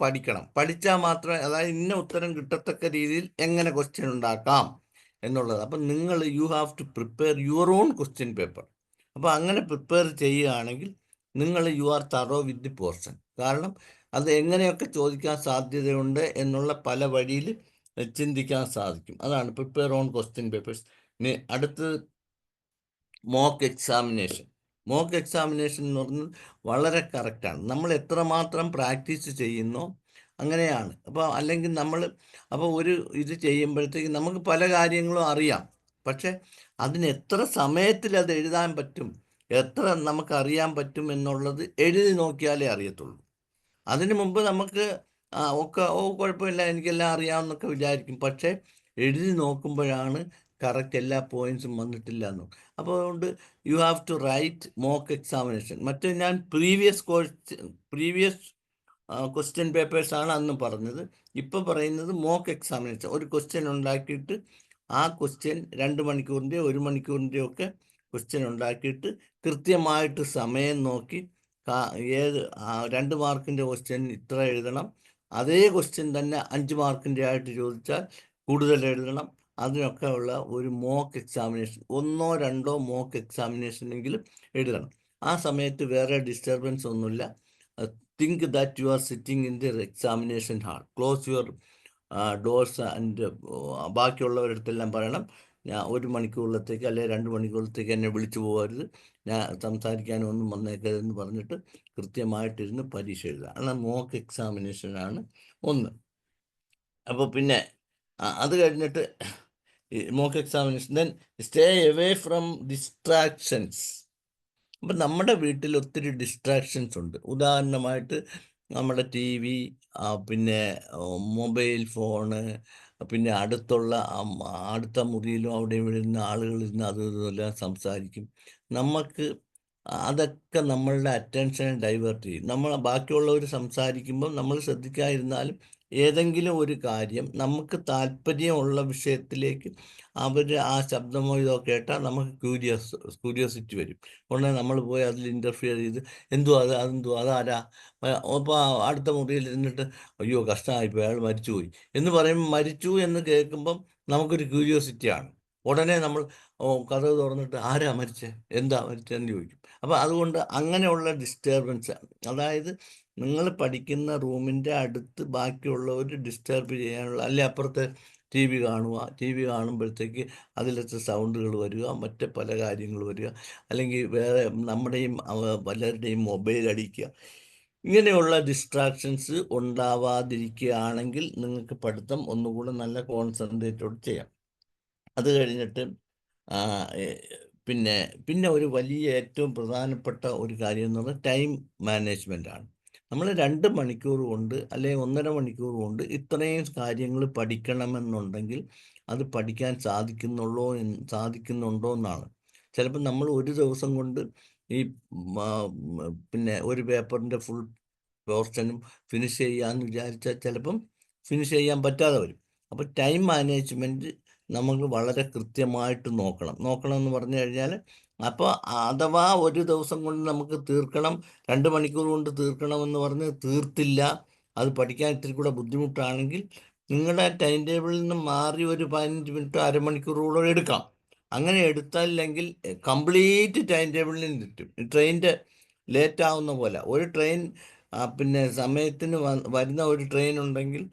പഠിച്ചാൽ മാത്രമേ, അതായത് ഇന്ന ഉത്തരം കിട്ടത്തക്ക രീതിയിൽ എങ്ങനെ ക്വസ്റ്റ്യൻ ഉണ്ടാക്കാം എന്നുള്ളത്. അപ്പം you have to prepare your own question paper. അപ്പോൾ അങ്ങനെ പ്രിപ്പയർ ചെയ്യുകയാണെങ്കിൽ നിങ്ങൾ you are thorough with the portion. കാരണം അത് എങ്ങനെയൊക്കെ ചോദിക്കാൻ സാധ്യതയുണ്ട് എന്നുള്ള പല വഴിയിൽ ചിന്തിക്കാൻ സാധിക്കും. അതാണ് പ്രിപ്പയർ ഓൺ ക്വസ്റ്റ്യൻ പേപ്പേഴ്സ്. ഇനി അടുത്തത് മോക്ക് എക്സാമിനേഷൻ. മോക്ക് എക്സാമിനേഷൻ എന്ന് പറഞ്ഞാൽ വളരെ കറക്റ്റാണ്. നമ്മൾ എത്രമാത്രം പ്രാക്ടീസ് ചെയ്യുന്നോ അങ്ങനെയാണ്. അപ്പോൾ അല്ലെങ്കിൽ നമ്മൾ ഒരു ഇത് ചെയ്യുമ്പോഴത്തേക്ക് നമുക്ക് പല കാര്യങ്ങളും അറിയാം. പക്ഷെ അതിന് എത്ര സമയത്തിൽ അത് എഴുതാൻ പറ്റും, എത്ര നമുക്ക് അറിയാൻ പറ്റും എന്നുള്ളത് എഴുതി നോക്കിയാലേ അറിയത്തുള്ളൂ. അതിനു മുമ്പ് നമുക്ക് കുഴപ്പമില്ല, എനിക്കെല്ലാം അറിയാമെന്നൊക്കെ വിചാരിക്കും. പക്ഷേ എഴുതി നോക്കുമ്പോഴാണ് കറക്റ്റ് എല്ലാ പോയിന്റ്സും വന്നിട്ടില്ല എന്ന്. അപ്പോൾ അതുകൊണ്ട് you have to write mock examination. മറ്റേ ഞാൻ പ്രീവിയസ് ക്വസ്റ്റ്യൻ പേപ്പേഴ്സാണ് അന്ന് പറഞ്ഞത്. ഇപ്പോൾ പറയുന്നത് മോക്ക് എക്സാമിനേഷൻ. ഒരു ക്വസ്റ്റ്യൻ ഉണ്ടാക്കിയിട്ട് ആ ക്വസ്റ്റ്യൻ 2 മണിക്കൂറിൻ്റെയോ 1 മണിക്കൂറിൻ്റെയോ ഒക്കെ ക്വസ്റ്റ്യൻ ഉണ്ടാക്കിയിട്ട് കൃത്യമായിട്ട് സമയം നോക്കി ഏത് 2 മാർക്കിൻ്റെ ക്വസ്റ്റ്യൻ ഇത്ര എഴുതണം, അതേ ക്വസ്റ്റ്യൻ തന്നെ 5 മാർക്കിൻ്റെ ആയിട്ട് ചോദിച്ചാൽ കൂടുതൽ എഴുതണം. അതിനൊക്കെ ഉള്ള ഒരു മോക്ക് എക്സാമിനേഷൻ, 1 or 2 മോക്ക് എക്സാമിനേഷനെങ്കിലും എഴുതണം. ആ സമയത്ത് വേറെ ഡിസ്റ്റർബൻസ് ഒന്നുമില്ല. Think that you are sitting in the examination hall, close your doors and ബാക്കിയുള്ളവരുടെ അടുത്തെല്ലാം പറയണം, ഞാൻ 1 മണിക്കൂറിലത്തേക്ക് അല്ലെങ്കിൽ 2 മണിക്കൂറിലത്തേക്ക് എന്നെ വിളിച്ചു പോകരുത്, ഞാൻ സംസാരിക്കാനൊന്നും വന്നേക്കരുതെന്ന് പറഞ്ഞിട്ട് കൃത്യമായിട്ടിരുന്ന് പരീക്ഷ എഴുതുക. അതാണ് മോക്ക് എക്സാമിനേഷനാണ് ഒന്ന്. അപ്പോൾ പിന്നെ അത് കഴിഞ്ഞിട്ട് mock examination, then stay away from distractions. അപ്പം നമ്മുടെ വീട്ടിൽ ഒത്തിരി ഡിസ്ട്രാക്ഷൻസ് ഉണ്ട്. ഉദാഹരണമായിട്ട് നമ്മുടെ ടി വി, പിന്നെ മൊബൈൽ ഫോണ്, പിന്നെ അടുത്ത മുറിയിലും അവിടെ ഇവിടെ ഇരുന്ന് ആളുകൾ ഇരുന്ന് അതും ഇതുമെല്ലാം സംസാരിക്കും. നമുക്ക് അതൊക്കെ നമ്മളുടെ അറ്റൻഷനെ ഡൈവേർട്ട് ചെയ്യും. ബാക്കിയുള്ളവർ സംസാരിക്കുമ്പോൾ നമ്മൾ ശ്രദ്ധിക്കാതിരുന്നാലും ഏതെങ്കിലും ഒരു കാര്യം നമുക്ക് താല്പര്യമുള്ള വിഷയത്തിലേക്ക് അവർ ആ ശബ്ദമോ ഇതോ കേട്ടാൽ നമുക്ക് ക്യൂരിയോസിറ്റി വരും. ഉടനെ നമ്മൾ പോയി അതിൽ ഇൻ്റർഫിയർ ചെയ്ത് അതെന്തുവാ അതാരാ, അപ്പോൾ അടുത്ത മുറിയിൽ ഇരുന്നിട്ട് അയ്യോ കഷ്ടമായിപ്പോയി, അയാൾ മരിച്ചുപോയി എന്ന് പറയുമ്പോൾ, മരിച്ചു എന്ന് കേൾക്കുമ്പം നമുക്കൊരു ക്യൂരിയോസിറ്റിയാണ്. ഉടനെ നമ്മൾ കഥക് തുറന്നിട്ട് ആരാ മരിച്ചത്, എന്താ മരിച്ചതെന്ന് ചോദിക്കും. അപ്പോൾ അതുകൊണ്ട് അങ്ങനെയുള്ള ഡിസ്റ്റർബൻസ്, അതായത് നിങ്ങൾ പഠിക്കുന്ന റൂമിൻ്റെ അടുത്ത് ബാക്കിയുള്ളവർ ഡിസ്റ്റർബ് ചെയ്യാനുള്ള, അല്ലെ അപ്പുറത്തെ ടി വി കാണുമ്പോഴത്തേക്ക് അതിലത്തെ സൗണ്ടുകൾ വരിക, മറ്റ് പല കാര്യങ്ങൾ വരിക, അല്ലെങ്കിൽ വേറെ നമ്മുടെയും പലരുടെയും മൊബൈൽ അടിക്കുക, ഇങ്ങനെയുള്ള ഡിസ്ട്രാക്ഷൻസ് ഉണ്ടാവാതിരിക്കുകയാണെങ്കിൽ നിങ്ങൾക്ക് പഠിത്തം ഒന്നുകൂടെ നല്ല കോൺസെൻട്രേറ്റോട് ചെയ്യാം. അത് കഴിഞ്ഞിട്ട് പിന്നെ ഒരു വലിയ ഏറ്റവും പ്രധാനപ്പെട്ട ഒരു കാര്യം എന്ന് പറഞ്ഞാൽ ടൈം മാനേജ്മെൻ്റ് ആണ്. നമ്മൾ 2 മണിക്കൂർ കൊണ്ട് അല്ലെങ്കിൽ 1.5 മണിക്കൂർ കൊണ്ട് ഇത്രയും കാര്യങ്ങൾ പഠിക്കണമെന്നുണ്ടെങ്കിൽ അത് പഠിക്കാൻ സാധിക്കുന്നുണ്ടോ എന്നാണ്. ചിലപ്പോൾ നമ്മൾ ഒരു ദിവസം കൊണ്ട് ഈ പിന്നെ ഒരു പേപ്പറിൻ്റെ ഫുൾ പോർഷനും ഫിനിഷ് ചെയ്യാമെന്ന് വിചാരിച്ചാൽ ചിലപ്പം ഫിനിഷ് ചെയ്യാൻ പറ്റാതെ വരും. അപ്പോൾ ടൈം മാനേജ്മെൻറ്റ് നമ്മൾ വളരെ കൃത്യമായിട്ട് നോക്കണം എന്ന് പറഞ്ഞു കഴിഞ്ഞാൽ, അപ്പോൾ അഥവാ ഒരു ദിവസം കൊണ്ട് നമുക്ക് തീർക്കണം, 2 മണിക്കൂർ കൊണ്ട് തീർക്കണമെന്ന് പറഞ്ഞ് തീർത്തില്ല, അത് പഠിക്കാൻ ഇത്തിരി കൂടെ ബുദ്ധിമുട്ടാണെങ്കിൽ നിങ്ങളുടെ ടൈം ടേബിളിൽ നിന്ന് മാറി ഒരു 15 മിനിറ്റ് അരമണിക്കൂർ കൂടെ എടുക്കാം. അങ്ങനെ എടുത്തില്ലെങ്കിൽ കംപ്ലീറ്റ് ടൈം ടേബിളിൽ നിന്ന് കിട്ടും. ട്രെയിനിൻ്റെ ലേറ്റ് ആവുന്ന പോലെ, ഒരു ട്രെയിൻ പിന്നെ സമയത്തിന് വരുന്ന ഒരു ട്രെയിൻ ഉണ്ടെങ്കിൽ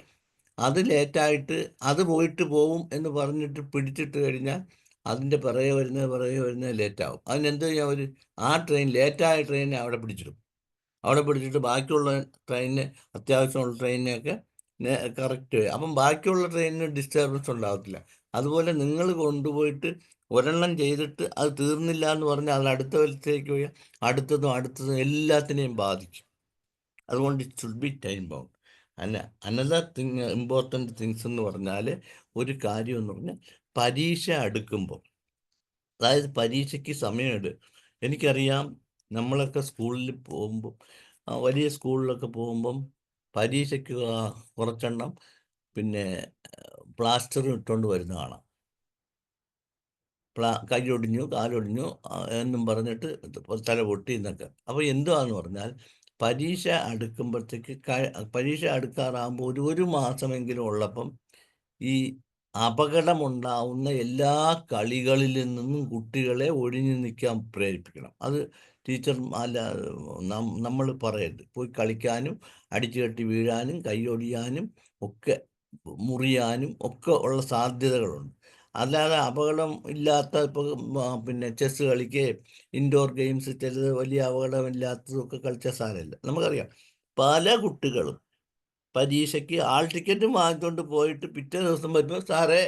അത് ലേറ്റായിട്ട് അത് പോയിട്ട് പോവും എന്ന് പറഞ്ഞിട്ട് പിടിച്ചിട്ട് കഴിഞ്ഞാൽ അതിൻ്റെ പിറകെ വരുന്നത് ലേറ്റാവും. അതിനെന്ത് ചെയ്യാൻ, ആ ലേറ്റായ ട്രെയിനെ അവിടെ പിടിച്ചിട്ട് ബാക്കിയുള്ള ട്രെയിനിന്, അത്യാവശ്യമുള്ള ട്രെയിനിനെയൊക്കെ കറക്റ്റ് വരും. അപ്പം ബാക്കിയുള്ള ട്രെയിനിന് ഡിസ്റ്റർബൻസ് ഉണ്ടാകത്തില്ല. അതുപോലെ നിങ്ങൾ കൊണ്ടുപോയിട്ട് ഒരെണ്ണം ചെയ്തിട്ട് അത് തീർന്നില്ല എന്ന് പറഞ്ഞാൽ അത് അടുത്ത വലത്തേക്ക് പോയി അടുത്തതും എല്ലാത്തിനെയും ബാധിക്കും. അതുകൊണ്ട് it should be time bound. Another important things എന്ന് പറഞ്ഞാൽ, ഒരു കാര്യം എന്ന് പറഞ്ഞാൽ പരീക്ഷ അടുക്കുമ്പോൾ, അതായത് പരീക്ഷയ്ക്ക് സമയമുണ്ട്. എനിക്കറിയാം, നമ്മളൊക്കെ സ്കൂളിൽ പോകുമ്പോൾ, വലിയ സ്കൂളിലൊക്കെ പോകുമ്പം പരീക്ഷയ്ക്ക് കുറച്ചെണ്ണം പിന്നെ പ്ലാസ്റ്റർ ഇട്ടുകൊണ്ട് വരുന്ന കാണാം. കൈയൊടിഞ്ഞു, കാലൊടിഞ്ഞു എന്നും പറഞ്ഞിട്ട് തല പൊട്ടി എന്നൊക്കെ. അപ്പോൾ എന്തുവാന്ന് പറഞ്ഞാൽ, പരീക്ഷ അടുക്കുമ്പോഴത്തേക്ക് പരീക്ഷ അടുക്കാറാകുമ്പോൾ ഒരു മാസമെങ്കിലും ഉള്ളപ്പം ഈ അപകടമുണ്ടാവുന്ന എല്ലാ കളികളിൽ നിന്നും കുട്ടികളെ ഒഴിഞ്ഞു നിൽക്കാൻ പ്രേരിപ്പിക്കണം. അത് ടീച്ചർ അല്ല, നമ്മൾ പറയരുത്. പോയി കളിക്കാനും അടിച്ചു കെട്ടി വീഴാനും കൈയൊടിയാനും ഒക്കെ മുറിയാനും ഒക്കെ ഉള്ള സാധ്യതകളുണ്ട്. അല്ലാതെ അപകടം ഇല്ലാത്ത ഇപ്പോൾ പിന്നെ ചെസ്സ് കളിക്കുകയും ഇൻഡോർ ഗെയിംസ് ചിലത് വലിയ അപകടമില്ലാത്തതൊക്കെ കളിച്ച സാരമില്ല. നമുക്കറിയാം പല കുട്ടികളും പരീക്ഷയ്ക്ക് ആൾ ടിക്കറ്റും വാങ്ങിക്കൊണ്ട് പോയിട്ട് പിറ്റേ ദിവസം വരുമ്പോൾ സാറേ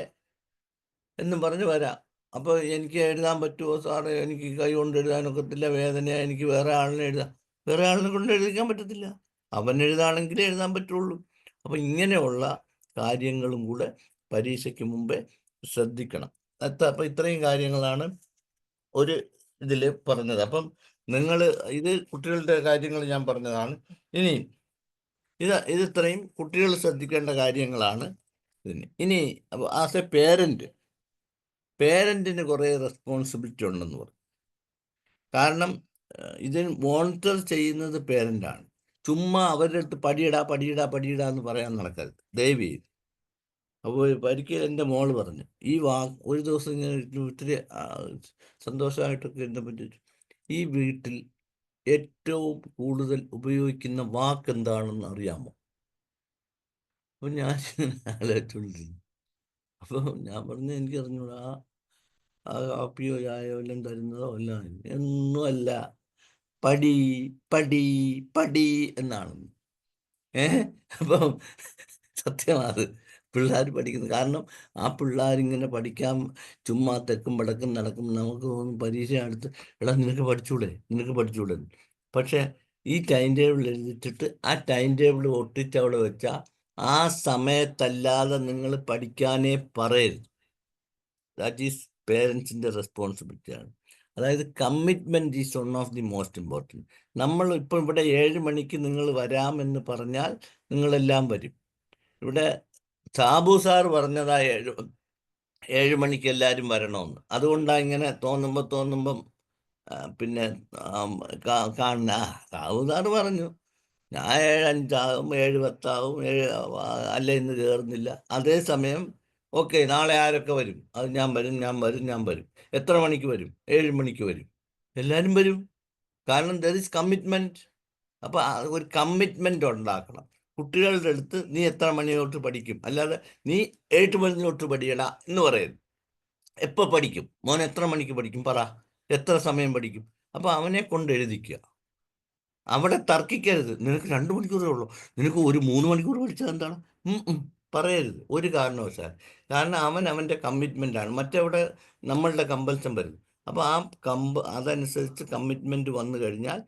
എന്നും പറഞ്ഞ് വരാം. അപ്പോൾ എനിക്ക് എഴുതാൻ പറ്റുമോ സാറേ, എനിക്ക് കൈ കൊണ്ട് എഴുതാനൊക്കത്തില്ല, വേദന, എനിക്ക് വേറെ ആളിനെ എഴുതാം. വേറെ ആളിനെ കൊണ്ട് എഴുതിക്കാൻ പറ്റത്തില്ല, അവൻ എഴുതാണെങ്കിലേ എഴുതാൻ പറ്റുള്ളൂ. അപ്പോൾ ഇങ്ങനെയുള്ള കാര്യങ്ങളും കൂടെ പരീക്ഷയ്ക്ക് മുമ്പേ ശ്രദ്ധിക്കണം. അപ്പോൾ ഇത്രയും കാര്യങ്ങളാണ് ഒരു ഇതിൽ പറഞ്ഞത്. അപ്പം നിങ്ങൾ ഇത് കുട്ടികളുടെ കാര്യങ്ങൾ ഞാൻ പറഞ്ഞതാണ്. ഇനി ഇത് ഇത്രയും കുട്ടികൾ ശ്രദ്ധിക്കേണ്ട കാര്യങ്ങളാണ് ഇതിന്. ഇനി ആസ് എ പേരൻറ്റിന് കുറേ റെസ്പോൺസിബിലിറ്റി ഉണ്ടെന്ന് പറയും. കാരണം ഇതിന് മോണിറ്റർ ചെയ്യുന്നത് പേരൻ്റാണ്. ചുമ്മാ അവരുടെ അടുത്ത് പഠിയിടാ എന്ന് പറയാൻ നടക്കരുത്, ദയവ് ചെയ്ത്. അപ്പോൾ ഒരിക്കൽ എൻ്റെ മോള് പറഞ്ഞു, ഈ ഒരു ദിവസം ഇങ്ങനെ ഒത്തിരി സന്തോഷമായിട്ടൊക്കെ എന്നെ പറ്റി, ഈ വീട്ടിൽ ഏറ്റവും കൂടുതൽ ഉപയോഗിക്കുന്ന വാക്ക് എന്താണെന്ന് അറിയാമോ? അപ്പോൾ ഞാൻ ആലോചിച്ചുകൊണ്ടിരുന്നു. അപ്പോൾ ഞാൻ പറഞ്ഞു, എനിക്ക് അറിഞ്ഞൂടാ, ആ കാപ്പിയോ ചായയോ എല്ലാം തരുന്നതോ എല്ലാം ഒന്നുമല്ല, പടി പടി പടി എന്നാണ്. അപ്പം സത്യമാണ്, പിള്ളേർ പഠിക്കുന്നത്. കാരണം ആ പിള്ളേരിങ്ങനെ പഠിക്കാൻ ചുമ്മാ തെക്കും വടക്കും നടക്കും. നമുക്ക് തോന്നും പരീക്ഷ അടുത്ത്, എടാ നിനക്ക് പഠിച്ചൂടെ. പക്ഷേ ഈ ടൈം ടേബിൾ എഴുതിച്ചിട്ട് ആ ടൈം ടേബിൾ ഒട്ടിച്ചവിടെ വെച്ചാൽ ആ സമയത്തല്ലാതെ നിങ്ങൾ പഠിക്കാനേ പറയരുത്. ദാറ്റ് ഈസ് പേരൻസിൻ്റെ റെസ്പോൺസിബിലിറ്റിയാണ്. അതായത് commitment is one of the most important. നമ്മൾ ഇപ്പോൾ ഇവിടെ 7 മണിക്ക് നിങ്ങൾ വരാമെന്ന് പറഞ്ഞാൽ നിങ്ങളെല്ലാം വരും. ഇവിടെ സാബു സാർ പറഞ്ഞതാ 7 മണിക്ക് എല്ലാവരും വരണമെന്ന്. അതുകൊണ്ടാണ് ഇങ്ങനെ തോന്നുമ്പം പിന്നെ കാണുന്ന സാബു സാർ പറഞ്ഞു, ഞാൻ 7:05 7:10 അല്ല ഇന്ന് കയറുന്നില്ല. അതേസമയം ഓക്കെ, നാളെ ആരൊക്കെ വരും? അത് ഞാൻ വരും. എത്ര മണിക്ക് വരും? 7 മണിക്ക് വരും. എല്ലാവരും വരും. കാരണം ദർ ഈസ് കമ്മിറ്റ്മെൻറ്റ്. അപ്പോൾ ഒരു കമ്മിറ്റ്മെൻറ്റ് ഉണ്ടാക്കണം കുട്ടികളുടെ അടുത്ത്. നീ എത്ര മണി തൊട്ട് പഠിക്കും? അല്ലാതെ നീ 8 മണി തൊട്ട് പഠിയടാ എന്ന് പറയരുത്. എപ്പോൾ പഠിക്കും മോൻ? എത്ര മണിക്ക് പഠിക്കും? പറ, എത്ര സമയം പഠിക്കും? അപ്പോൾ അവനെ കൊണ്ട് എഴുതിക്കുക. അവിടെ തർക്കിക്കരുത്. നിനക്ക് 2 മണിക്കൂറേ ഉള്ളൂ, നിനക്ക് 3 മണിക്കൂർ പഠിച്ചത് എന്താണ്? പറയരുത് ഒരു കാരണവശാൽ. കാരണം അവൻ്റെ കമ്മിറ്റ്മെൻ്റാണ്. മറ്റവിടെ നമ്മളുടെ കമ്പൽഷൻ വരും. അപ്പോൾ ആ അതനുസരിച്ച് കമ്മിറ്റ്മെൻറ്റ് വന്നു കഴിഞ്ഞാൽ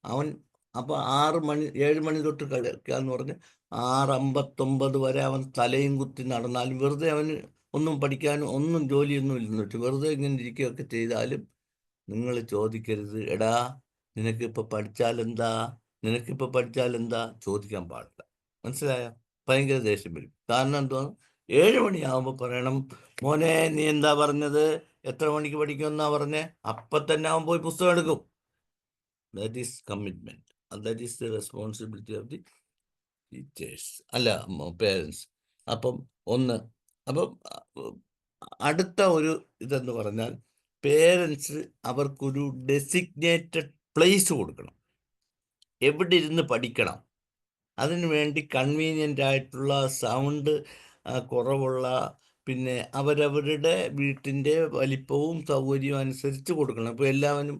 അവൻ അപ്പോൾ 7 മണി തൊട്ട് കളിക്കുക എന്ന് പറഞ്ഞ് 6:59 വരെ അവൻ തലയും കുത്തി നടന്നാലും, വെറുതെ അവന് ഒന്നും പഠിക്കാനും ഒന്നും ജോലിയൊന്നും ഇല്ലെന്ന് വെച്ചു വെറുതെ ഇങ്ങനെ ഇരിക്കുകയൊക്കെ ചെയ്താലും നിങ്ങൾ ചോദിക്കരുത്, എടാ നിനക്കിപ്പോൾ പഠിച്ചാലെന്താ ചോദിക്കാൻ പാടില്ല. മനസ്സിലായോ? ഭയങ്കര ദേഷ്യം വരും. കാരണം എന്തുവാണ്, 7 മണിയാകുമ്പോൾ പറയണം, മോനെ നീ എന്താ പറഞ്ഞത്, എത്ര മണിക്ക് പഠിക്കുമെന്നാ പറഞ്ഞേ? അപ്പം തന്നെ അവൻ പോയി പുസ്തകം എടുക്കും. That is commitment. That is the responsibility of the teachers, അല്ല പേരൻസ്. അപ്പം അടുത്ത ഒരു ഇതെന്ന് പറഞ്ഞാൽ, പേരൻസ് അവർക്കൊരു ഡെസിഗ്നേറ്റഡ് പ്ലേസ് കൊടുക്കണം, എവിടെ ഇരുന്ന് പഠിക്കണം. അതിനു വേണ്ടി കൺവീനിയൻ്റ് ആയിട്ടുള്ള സൗണ്ട് കുറവുള്ള, പിന്നെ അവരവരുടെ വീട്ടിൻ്റെ വലിപ്പവും സൗകര്യവും അനുസരിച്ച് കൊടുക്കണം. ഇപ്പോൾ എല്ലാവരും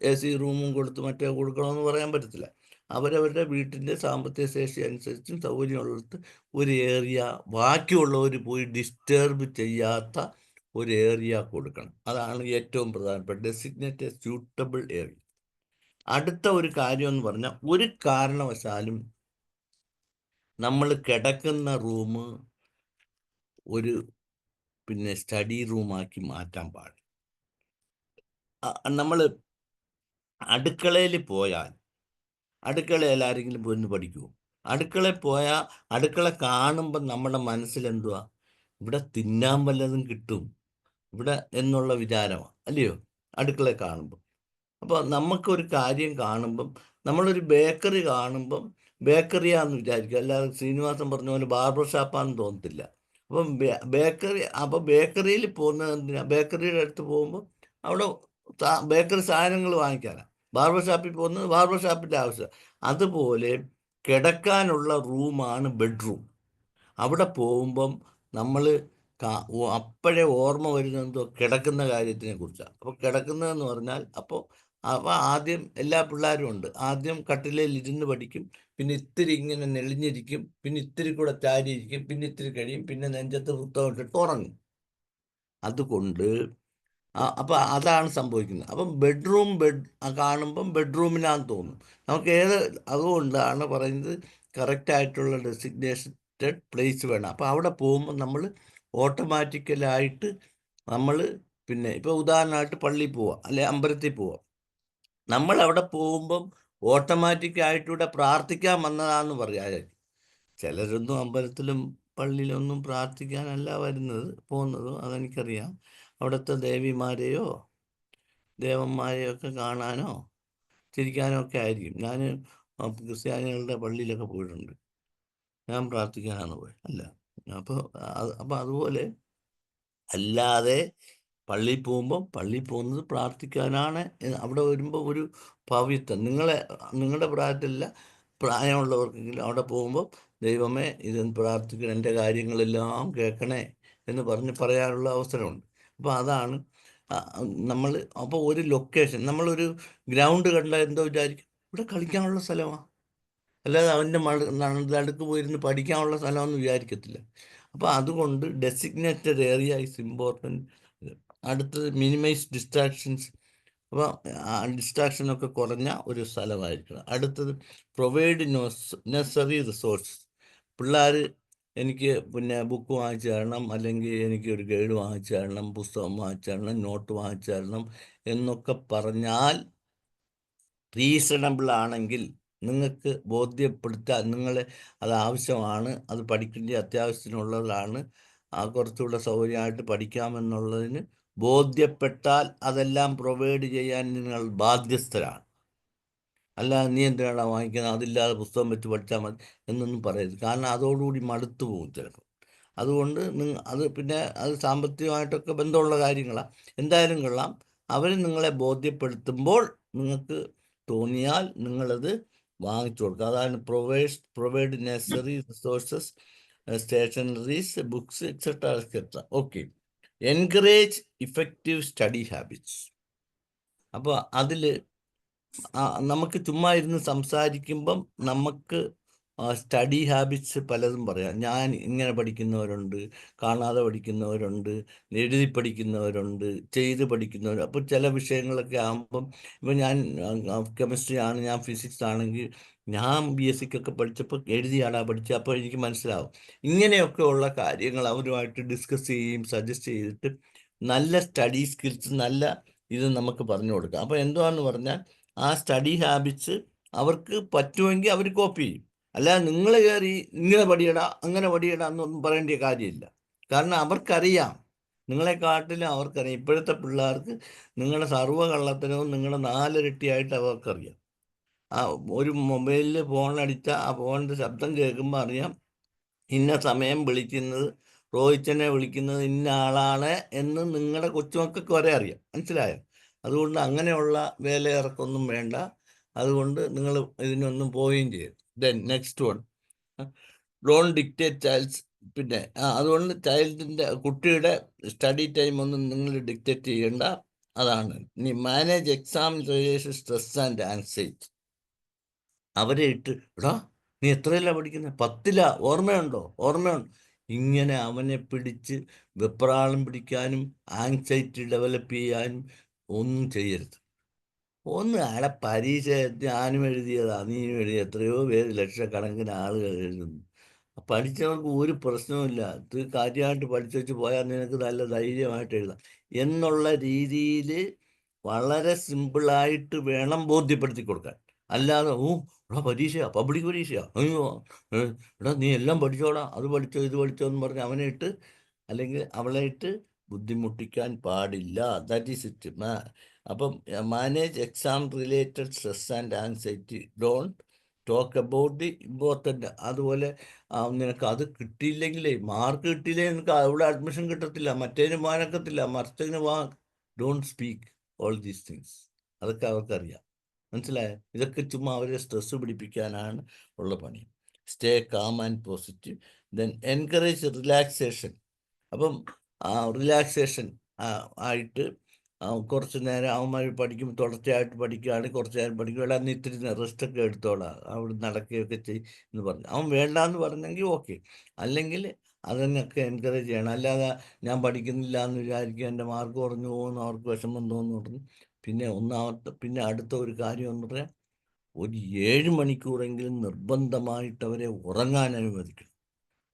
AC റൂമും കൊടുത്ത് മറ്റേ കൊടുക്കണമെന്ന് പറയാൻ പറ്റത്തില്ല. അവരവരുടെ വീട്ടിൻ്റെ സാമ്പത്തിക ശേഷി അനുസരിച്ചും സൗകര്യമുള്ളിടത്ത് ഒരു ഏരിയ, ബാക്കിയുള്ളവർ പോയി ഡിസ്റ്റർബ് ചെയ്യാത്ത ഒരു ഏരിയ കൊടുക്കണം. അതാണ് ഏറ്റവും പ്രധാനപ്പെട്ട ഡെസിഗ്നേറ്റഡ് സ്യൂട്ടബിൾ ഏരിയ. അടുത്ത ഒരു കാര്യം എന്ന് പറഞ്ഞാൽ, ഒരു കാരണവശാലും നമ്മൾ കിടക്കുന്ന റൂം ഒരു സ്റ്റഡി റൂമാക്കി മാറ്റാൻ പാടില്ല. നമ്മൾ അടുക്കളയിൽ പോയാൽ, അടുക്കളയിൽ ആരെങ്കിലും പോയി പഠിക്കുമോ? അടുക്കളയിൽ പോയാൽ അടുക്കള കാണുമ്പോൾ നമ്മുടെ മനസ്സിലെന്തുവാ, ഇവിടെ തിന്നാൻ വല്ലതും കിട്ടും ഇവിടെ എന്നുള്ള വിചാരമാണ്, അല്ലയോ? അടുക്കള കാണുമ്പോൾ. അപ്പോൾ നമുക്കൊരു കാര്യം കാണുമ്പം, നമ്മളൊരു ബേക്കറി കാണുമ്പം ബേക്കറിയാന്ന് വിചാരിക്കുക, അല്ലാതെ ശ്രീനിവാസൻ പറഞ്ഞ പോലെ ബാർബർ ഷാപ്പാന്ന് തോന്നത്തില്ല. അപ്പം ബേക്കറിയിൽ പോകുന്നത് എന്തിനാ? ബേക്കറിയുടെ അടുത്ത് പോകുമ്പോൾ അവിടെ ബേക്കറി സാധനങ്ങൾ വാങ്ങിക്കാനാണ്. ബാർബർ ഷാപ്പിൽ പോകുന്നത് ബാർബർ ഷാപ്പിൻ്റെ ആവശ്യം. അതുപോലെ കിടക്കാനുള്ള റൂമാണ് ബെഡ്റൂം. അവിടെ പോകുമ്പം നമ്മൾ അപ്പോഴേ ഓർമ്മ വരുന്നത് എന്തോ കിടക്കുന്ന കാര്യത്തിനെ കുറിച്ചാണ്. അപ്പോൾ കിടക്കുന്നതെന്ന് പറഞ്ഞാൽ അപ്പോൾ ആദ്യം എല്ലാ പിള്ളേരും ഉണ്ട്. ആദ്യം കട്ടിലയിൽ ഇരുന്ന് പഠിക്കും, പിന്നെ ഇത്തിരി ഇങ്ങനെ നെളിഞ്ഞിരിക്കും, പിന്നെ ഇത്തിരി കൂടെ ചാരിയിരിക്കും, പിന്നെ ഇത്തിരി കഴിയും, പിന്നെ നെഞ്ചത്ത് പുസ്തകം ഇട്ടിട്ട് ഉറങ്ങും. അതുകൊണ്ട് അപ്പം അതാണ് സംഭവിക്കുന്നത്. അപ്പം ബെഡ് കാണുമ്പം ബെഡ്റൂമിനാന്ന് തോന്നും നമുക്ക്. അതുകൊണ്ടാണ് പറയുന്നത് കറക്റ്റായിട്ടുള്ള ഡെസിഗ്നേറ്റഡ് പ്ലേസ് വേണം. അപ്പോൾ അവിടെ പോകുമ്പോൾ നമ്മൾ ഓട്ടോമാറ്റിക്കലായിട്ട് നമ്മൾ പിന്നെ ഇപ്പോൾ ഉദാഹരണമായിട്ട് പള്ളിയിൽ പോവാം, അല്ലെ അമ്പലത്തിൽ പോവാം. നമ്മൾ അവിടെ പോകുമ്പം ഓട്ടോമാറ്റിക്കായിട്ടിവിടെ പ്രാർത്ഥിക്കാൻ വന്നതാണെന്ന് പറയാം. ചിലരൊന്നും അമ്പലത്തിലും പള്ളിയിലൊന്നും പ്രാർത്ഥിക്കാനല്ല പോകുന്നതും അതെനിക്കറിയാം. അവിടുത്തെ ദേവിമാരെയോ ദേവന്മാരെയോ ഒക്കെ കാണാനോ ചിരിക്കാനോ ഒക്കെ ആയിരിക്കും. ഞാൻ ക്രിസ്ത്യാനികളുടെ പള്ളിയിലൊക്കെ പോയിട്ടുണ്ട്. ഞാൻ പ്രാർത്ഥിക്കാനാണ് പോയത്, അല്ല. അപ്പോൾ അതുപോലെ അല്ലാതെ പള്ളിയിൽ പോകുന്നത് പ്രാർത്ഥിക്കാനാണ്. അവിടെ വരുമ്പോൾ ഒരു പവിത്രം നിങ്ങളുടെ പ്രായത്തിലല്ല, പ്രായമുള്ളവർക്കെങ്കിലും അവിടെ പോകുമ്പോൾ ദൈവമേ ഇത് പ്രാർത്ഥിക്കണം, എൻ്റെ കാര്യങ്ങളെല്ലാം കേൾക്കണേ എന്ന് പറയാനുള്ള അവസരമുണ്ട്. അപ്പോൾ അതാണ് നമ്മൾ. അപ്പോൾ ഒരു ലൊക്കേഷൻ, നമ്മളൊരു ഗ്രൗണ്ട് കണ്ടാൽ എന്തോ വിചാരിക്കും, ഇവിടെ കളിക്കാനുള്ള സ്ഥലമാണ്, അല്ലാതെ അവൻ്റെ നടുക്ക് പോയിരുന്ന് പഠിക്കാനുള്ള സ്ഥലമൊന്നും വിചാരിക്കത്തില്ല. അപ്പോൾ അതുകൊണ്ട് ഡെസിഗ്നേറ്റഡ് ഏരിയ ഈസ് ഇമ്പോർട്ടൻറ്റ്. അടുത്തത് മിനിമൈസ് ഡിസ്ട്രാക്ഷൻസ്. അപ്പോൾ ഡിസ്ട്രാക്ഷനൊക്കെ കുറഞ്ഞ ഒരു സ്ഥലമായിരിക്കണം. അടുത്തത് പ്രൊവൈഡ് നെസറി റിസോഴ്സ്. പിള്ളേർ എനിക്ക് പിന്നെ ബുക്ക് വാങ്ങിച്ചു തരണം, അല്ലെങ്കിൽ എനിക്ക് ഒരു ഗൈഡ് വാങ്ങിച്ചു തരണം, പുസ്തകം വാങ്ങിച്ചു തരണം, നോട്ട് വാങ്ങിച്ചു തരണം എന്നൊക്കെ പറഞ്ഞാൽ റീസണബിൾ ആണെങ്കിൽ നിങ്ങൾക്ക് ബോധ്യപ്പെടുത്താൻ അത് ആവശ്യമാണ്, അത് പഠിക്കേണ്ട അത്യാവശ്യത്തിനുള്ളതാണ്, കുറച്ചുകൂടെ സൗകര്യമായിട്ട് പഠിക്കാമെന്നുള്ളതിന് ബോധ്യപ്പെട്ടാൽ അതെല്ലാം പ്രൊവൈഡ് ചെയ്യാൻ നിങ്ങൾ ബാധ്യസ്ഥരാണ്. അല്ല നീ എന്തിനാണ് വാങ്ങിക്കുന്നത്, അതില്ലാതെ പുസ്തകം വെച്ച് പഠിച്ചാൽ മതി എന്നൊന്നും പറയരുത്. കാരണം അതോടുകൂടി മടുത്തു പോകും ചിലപ്പോൾ. അതുകൊണ്ട് പിന്നെ അത് സാമ്പത്തികമായിട്ടൊക്കെ ബന്ധമുള്ള കാര്യങ്ങളാണ്. എന്തായാലും കൊള്ളാം, അവർ നിങ്ങളെ ബോധ്യപ്പെടുത്തുമ്പോൾ നിങ്ങൾക്ക് തോന്നിയാൽ നിങ്ങളത് വാങ്ങിച്ചു കൊടുക്കുക. അതാണ് provide നെസറി resources, stationeries, books, etcetera. Okay. Encourage effective study habits. അപ്പോൾ അതിൽ നമുക്ക് ചുമ്മാ ഇരുന്ന് സംസാരിക്കുമ്പം നമുക്ക് സ്റ്റഡി ഹാബിറ്റ്സ് പലതും പറയാം. ഞാൻ ഇങ്ങനെ പഠിക്കുന്നവരുണ്ട്, കാണാതെ പഠിക്കുന്നവരുണ്ട്, എഴുതി പഠിക്കുന്നവരുണ്ട്, ചെയ്ത് പഠിക്കുന്നവർ. അപ്പോൾ ചില വിഷയങ്ങളൊക്കെ ആകുമ്പം ഇപ്പം ഞാൻ കെമിസ്ട്രി ആണ്, ഞാൻ ഫിസിക്സ് ആണെങ്കിൽ ഞാൻ BSc പഠിച്ചപ്പോൾ എഴുതിയാടാ പഠിച്ചത്, അപ്പോൾ എനിക്ക് മനസ്സിലാവും. ഇങ്ങനെയൊക്കെ ഉള്ള കാര്യങ്ങൾ അവരുമായിട്ട് ഡിസ്കസ് ചെയ്യുകയും സജസ്റ്റ് ചെയ്തിട്ട് നല്ല സ്റ്റഡി സ്കിൽസ്, നല്ല ഇത് നമുക്ക് പറഞ്ഞു കൊടുക്കാം. അപ്പോൾ എന്തുവാന്ന് പറഞ്ഞാൽ ആ സ്റ്റഡി ഹാബിറ്റ്സ് അവർക്ക് പറ്റുമെങ്കിൽ അവർ കോപ്പി ചെയ്യും. അല്ലാതെ നിങ്ങൾ കയറി ഇങ്ങനെ പഠിയടാ അങ്ങനെ പഠിയടാ എന്നൊന്നും പറയേണ്ട കാര്യമില്ല. കാരണം അവർക്കറിയാം, നിങ്ങളെക്കാട്ടിലും അവർക്കറിയാം. ഇപ്പോഴത്തെ പിള്ളേർക്ക് നിങ്ങളുടെ സർവ്വകള്ളത്തരവും നിങ്ങളുടെ 4 ഇരട്ടിയായിട്ട് അവർക്കറിയാം. ഒരു മൊബൈലിൽ ഫോണടിച്ചാൽ ആ ഫോണിൻ്റെ ശബ്ദം കേൾക്കുമ്പോൾ അറിയാം ഇന്ന സമയം വിളിക്കുന്നത്, റോഹിച്ചനെ വിളിക്കുന്നത് ഇന്ന ആളാണ് എന്ന് നിങ്ങളുടെ കൊച്ചുമക്കൾക്ക് വരെ അറിയാം. മനസ്സിലായോ? അതുകൊണ്ട് അങ്ങനെയുള്ള വേലയിറക്കൊന്നും വേണ്ട. അതുകൊണ്ട് നിങ്ങൾ ഇതിനൊന്നും പോവുകയും ചെയ്യും. Then next one, don't dictate childs. പിന്നെ അതുകൊണ്ട് കുട്ടിയുടെ സ്റ്റഡി ടൈം ഒന്നും നിങ്ങൾ ഡിക്റ്റേറ്റ് ചെയ്യേണ്ട. അതാണ് ഇനി manage exam related stress and anxiety. അവരെ എടാ നീ എത്രയല്ല പഠിക്കുന്നത്, 10ലാ, ഓർമ്മയുണ്ടോ? ഇങ്ങനെ അവനെ പിടിച്ച് വെപ്രാളം പിടിക്കാനും ആങ്സൈറ്റി ഡെവലപ്പ് ചെയ്യാനും ഒന്നും ചെയ്യരുത്. ആടെ പരീക്ഷ ഞാനും എഴുതിയതാ, നീയും എഴുതിയ, എത്രയോ പേര് ലക്ഷക്കണക്കിന് ആളുകൾ എഴുതുന്നു. പഠിച്ചവർക്ക് ഒരു പ്രശ്നവുമില്ല. ഇത് കാര്യമായിട്ട് പഠിച്ചു വെച്ച് പോയാൽ നിനക്ക് നല്ല ധൈര്യമായിട്ട് എഴുതാം എന്നുള്ള രീതിയിൽ വളരെ സിമ്പിളായിട്ട് വേണം ബോധ്യപ്പെടുത്തി കൊടുക്കാൻ. അല്ലാതെ എടാ പരീക്ഷയാ, പബ്ലിക് പരീക്ഷയാ, അയ്യോ എടാ നീ എല്ലാം പഠിച്ചോടാ, അത് പഠിച്ചോ ഇത് പഠിച്ചോ എന്ന് പറഞ്ഞ് അവനെ ഇട്ട് അല്ലെങ്കിൽ അവളെ ഇട്ട് ബുദ്ധിമുട്ടിക്കാൻ പാടില്ല. That is it. അപ്പം manage exam related stress and anxiety. Don't talk about the important. അതുപോലെ നിനക്ക് അത് കിട്ടിയില്ലെങ്കിലേ, മാർക്ക് കിട്ടിയില്ലെങ്കിൽ നിനക്ക് അവിടെ അഡ്മിഷൻ കിട്ടത്തില്ല, മറ്റേതിന് പോകാനൊക്കത്തില്ല, മറിച്ചതിന് പോകാൻ. Don't speak all these things. അതൊക്കെ അവർക്കറിയാം. മനസ്സിലായോ? ഇതൊക്കെ ചുമ്മാ അവരെ സ്ട്രെസ് പിടിപ്പിക്കാനാണ് ഉള്ള പണി. Stay calm and positive. Then encourage relaxation. അപ്പം റിലാക്സേഷൻ ആയിട്ട് കുറച്ച് നേരം അവന്മാർ പഠിക്കും, തുടർച്ചയായിട്ട് പഠിക്കുകയാണെങ്കിൽ കുറച്ച് നേരം പഠിക്കും, അല്ല നീ ഇത്തിരി റെസ്റ്റൊക്കെ എടുത്തോളാം, അവിടെ നടക്കുകയൊക്കെ എന്ന് പറഞ്ഞു. അവൻ വേണ്ടാന്ന് പറഞ്ഞെങ്കിൽ ഓക്കെ, അല്ലെങ്കിൽ അതിനൊക്കെ എൻകറേജ് ചെയ്യണം. അല്ലാതെ ഞാൻ പഠിക്കുന്നില്ല എന്ന് വിചാരിക്കുക, എൻ്റെ മാർക്ക് കുറഞ്ഞു പോകുന്നു, അവർക്ക് വിഷമം തോന്നുന്നു പറഞ്ഞു. പിന്നെ അടുത്ത ഒരു കാര്യം എന്ന് പറയാൻ, ഒരു 7 മണിക്കൂറെങ്കിലും നിർബന്ധമായിട്ട് അവരെ ഉറങ്ങാൻ അനുവദിക്കണം.